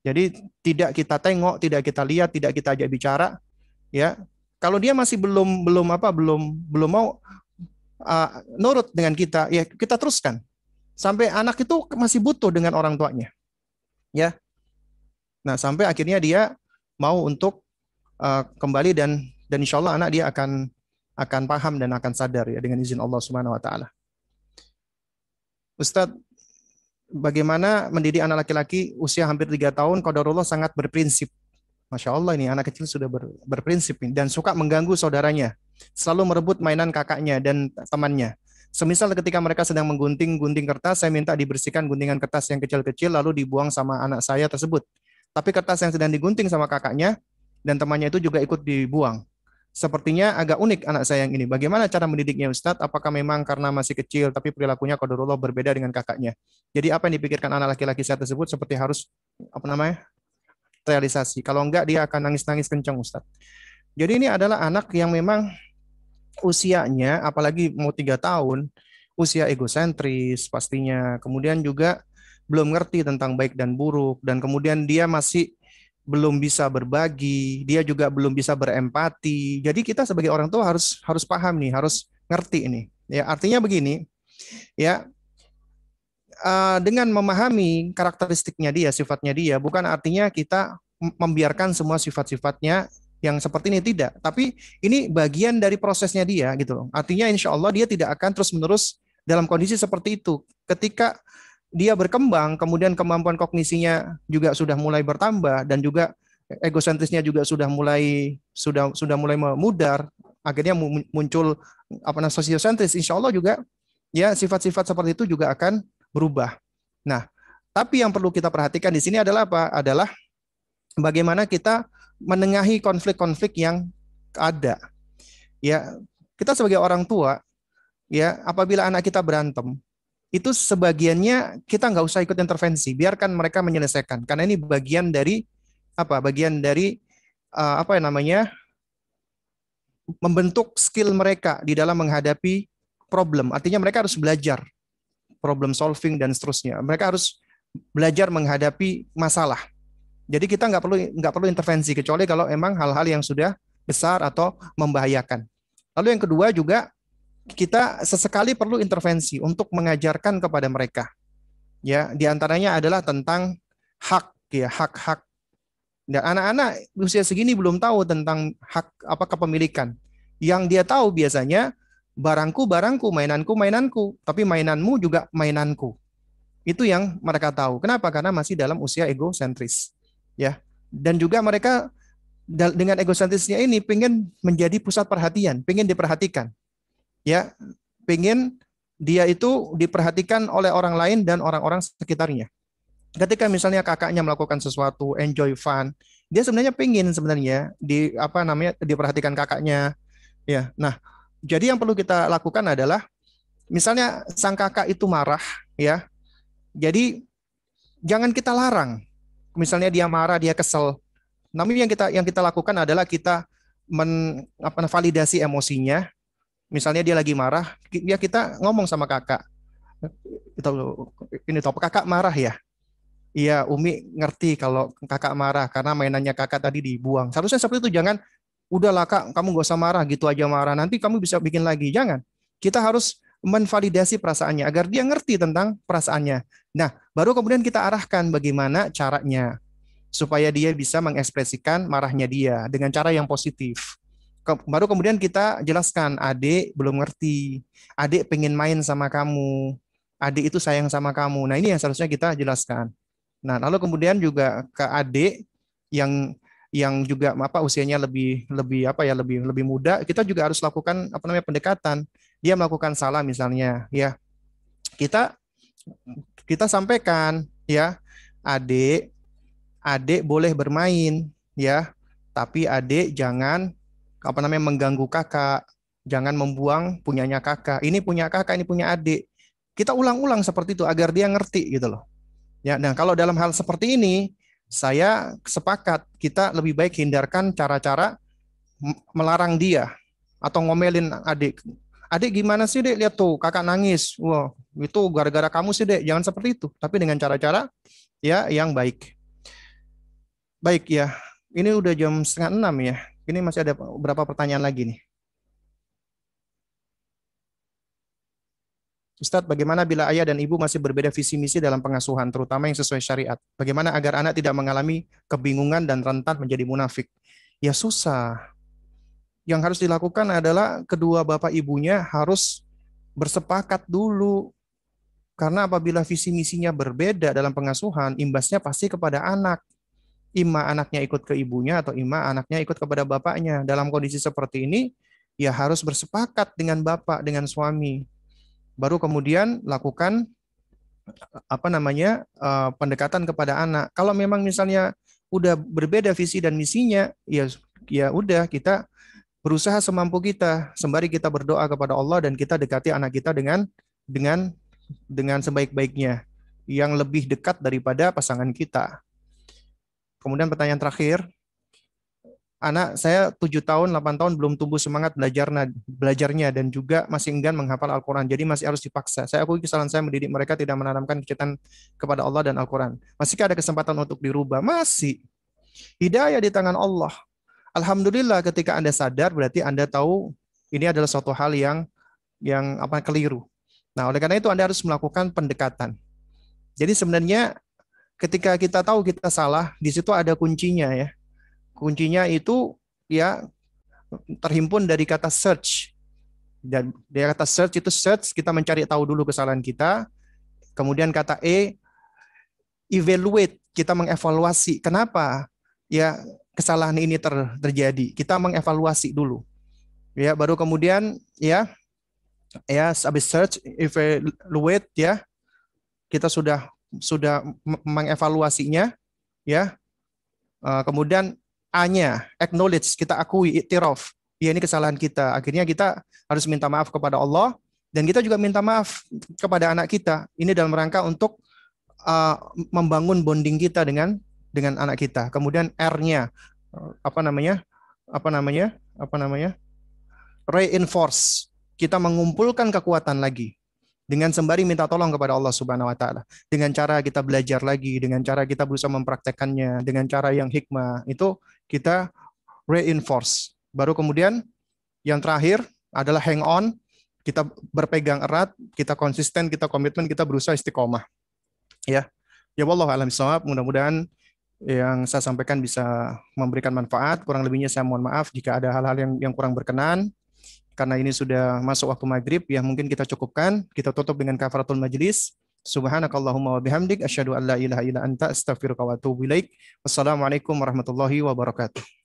Jadi tidak kita tengok, tidak kita lihat, tidak kita ajak bicara, ya. Kalau dia masih belum mau nurut dengan kita, ya kita teruskan sampai anak itu masih butuh dengan orang tuanya, ya. Nah, sampai akhirnya dia mau untuk kembali dan insya Allah anak dia akan paham dan akan sadar ya dengan izin Allah Subhanahu Wa Taala. Ustadz, bagaimana mendidik anak laki-laki usia hampir 3 tahun? Qadarullah sangat berprinsip. Masya Allah, ini anak kecil sudah berprinsip dan suka mengganggu saudaranya, selalu merebut mainan kakaknya dan temannya. Semisal ketika mereka sedang menggunting kertas, saya minta dibersihkan guntingan kertas yang kecil-kecil lalu dibuang sama anak saya tersebut. Tapi kertas yang sedang digunting sama kakaknya dan temannya itu juga ikut dibuang. Sepertinya agak unik anak saya yang ini. Bagaimana cara mendidiknya Ustadz? Apakah memang karena masih kecil tapi perilakunya qadarullah berbeda dengan kakaknya? Jadi apa yang dipikirkan anak laki-laki saya tersebut seperti harus realisasi. Kalau enggak dia akan nangis-nangis kencang Ustadz. Jadi ini adalah anak yang memang usianya apalagi mau 3 tahun, usia egosentris pastinya. Kemudian juga belum ngerti tentang baik dan buruk, dan kemudian dia masih belum bisa berbagi, dia juga belum bisa berempati. Jadi kita sebagai orang tua harus paham nih, harus ngerti ini. Ya artinya begini, ya dengan memahami karakteristiknya dia, sifatnya dia, bukan artinya kita membiarkan semua sifat-sifatnya yang seperti ini, tidak. Tapi ini bagian dari prosesnya dia gitu loh. Artinya insya Allah dia tidak akan terus-menerus dalam kondisi seperti itu. Ketika dia berkembang, kemudian kemampuan kognisinya juga sudah mulai bertambah dan juga egosentrisnya juga sudah mulai memudar, akhirnya muncul apa namanya sosiosentris. Insya Allah juga ya sifat-sifat seperti itu juga akan berubah. Nah, tapi yang perlu kita perhatikan di sini adalah apa? Adalah bagaimana kita menengahi konflik-konflik yang ada. Ya, kita sebagai orang tua, ya apabila anak kita berantem, itu sebagiannya kita nggak usah ikut intervensi, biarkan mereka menyelesaikan, karena ini bagian dari apa? Bagian dari apa yang namanya membentuk skill mereka di dalam menghadapi problem. Artinya mereka harus belajar problem solving dan seterusnya. Mereka harus belajar menghadapi masalah. Jadi kita nggak perlu intervensi kecuali kalau emang hal-hal yang sudah besar atau membahayakan. Lalu yang kedua juga kita sesekali perlu intervensi untuk mengajarkan kepada mereka. Ya, diantaranya adalah tentang hak, ya hak-hak. Dan anak-anak usia segini belum tahu tentang hak apa kepemilikan. Yang dia tahu biasanya barangku barangku, mainanku mainanku, tapi mainanmu juga mainanku. Itu yang mereka tahu. Kenapa? Karena masih dalam usia egosentris. Ya. Dan juga mereka dengan egosentrisnya ini pengen menjadi pusat perhatian, pengen diperhatikan. Ya, pengen dia itu diperhatikan oleh orang lain dan orang-orang sekitarnya. Ketika misalnya kakaknya melakukan sesuatu, enjoy fun, dia sebenarnya pengen sebenarnya diperhatikan kakaknya. Ya. Nah, jadi yang perlu kita lakukan adalah misalnya sang kakak itu marah, ya. Jadi jangan kita larang. Misalnya dia marah, dia kesel. Namun yang kita lakukan adalah kita validasi emosinya. Misalnya dia lagi marah, ya kita ngomong sama kakak. Ini top kakak marah ya. Iya, Umi ngerti kalau kakak marah karena mainannya kakak tadi dibuang. Seharusnya seperti itu, jangan udahlah kak, kamu gak usah marah gitu aja marah. Nanti kamu bisa bikin lagi. Jangan. Kita harus menvalidasi perasaannya agar dia ngerti tentang perasaannya. Nah, baru kemudian kita arahkan bagaimana caranya supaya dia bisa mengekspresikan marahnya dia dengan cara yang positif. Baru kemudian kita jelaskan, adik belum ngerti, adik pengen main sama kamu, adik itu sayang sama kamu. Nah ini yang seharusnya kita jelaskan. Nah lalu kemudian juga ke adik yang juga usianya lebih lebih apa ya lebih lebih muda, kita juga harus lakukan pendekatan. Dia melakukan salah misalnya, ya kita kita sampaikan ya, adik adik boleh bermain ya, tapi adik jangan mengganggu kakak, jangan membuang punyanya kakak. Ini punya kakak, ini punya adik. Kita ulang-ulang seperti itu agar dia ngerti gitu loh. Ya, nah kalau dalam hal seperti ini saya sepakat kita lebih baik hindarkan cara-cara melarang dia atau ngomelin adik. Adik gimana sih dek, lihat tuh kakak nangis. Wah, itu gara-gara kamu sih dek. Jangan seperti itu, tapi dengan cara-cara ya yang baik. Baik ya, ini udah jam 5:30 ya. Ini masih ada beberapa pertanyaan lagi nih. Ustadz, bagaimana bila ayah dan ibu masih berbeda visi misi dalam pengasuhan, terutama yang sesuai syariat? Bagaimana agar anak tidak mengalami kebingungan dan rentan menjadi munafik? Ya susah. Yang harus dilakukan adalah kedua bapak ibunya harus bersepakat dulu. Karena apabila visi misinya berbeda dalam pengasuhan, imbasnya pasti kepada anak. Ima anaknya ikut ke ibunya atau ima anaknya ikut kepada bapaknya. Dalam kondisi seperti ini, ya harus bersepakat dengan bapak, dengan suami. Baru kemudian lakukan pendekatan kepada anak. Kalau memang misalnya udah berbeda visi dan misinya, ya udah kita berusaha semampu kita, sembari kita berdoa kepada Allah dan kita dekati anak kita dengan sebaik-baiknya, yang lebih dekat daripada pasangan kita. Kemudian pertanyaan terakhir, anak saya 7 tahun, 8 tahun belum tumbuh semangat belajarnya dan juga masih enggan menghafal Al-Quran. Jadi masih harus dipaksa. Saya akui kesalahan saya mendidik mereka tidak menanamkan kecintaan kepada Allah dan Al-Quran. Masihkah ada kesempatan untuk dirubah? Masih. Hidayah di tangan Allah. Alhamdulillah ketika Anda sadar berarti Anda tahu ini adalah suatu hal yang keliru. Nah, oleh karena itu Anda harus melakukan pendekatan. Jadi sebenarnya ketika kita tahu kita salah, di situ ada kuncinya ya. Kuncinya itu ya terhimpun dari kata search. Dan dari kata search itu search, kita mencari tahu dulu kesalahan kita. Kemudian kata evaluate, kita mengevaluasi. Kenapa ya kesalahan ini terjadi? Kita mengevaluasi dulu. Ya, baru kemudian habis search, evaluate ya, kita sudah mengevaluasinya ya. Kemudian A-nya, acknowledge, kita akui, iktiraf. Ya ini kesalahan kita. Akhirnya kita harus minta maaf kepada Allah dan kita juga minta maaf kepada anak kita. Ini dalam rangka untuk membangun bonding kita dengan anak kita. Kemudian R-nya apa namanya? Apa namanya? Apa namanya? Reinforce. Kita mengumpulkan kekuatan lagi dengan sembari minta tolong kepada Allah Subhanahu wa taala. Dengan cara kita belajar lagi, dengan cara kita berusaha mempraktekkannya, dengan cara yang hikmah, itu kita reinforce. Baru kemudian yang terakhir adalah hang on, kita berpegang erat, kita konsisten, kita komitmen, kita berusaha istiqomah. Ya. Ya wallahu a'lam bishawab, mudah-mudahan yang saya sampaikan bisa memberikan manfaat. Kurang lebihnya saya mohon maaf jika ada hal-hal yang kurang berkenan. Karena ini sudah masuk waktu maghrib, ya mungkin kita cukupkan. Kita tutup dengan kafaratul majlis. Subhanakallahumma wa bihamdik, asyhadu an la ilaha illa anta, astaghfiruka wa atubu ilaik. Wassalamualaikum warahmatullahi wabarakatuh.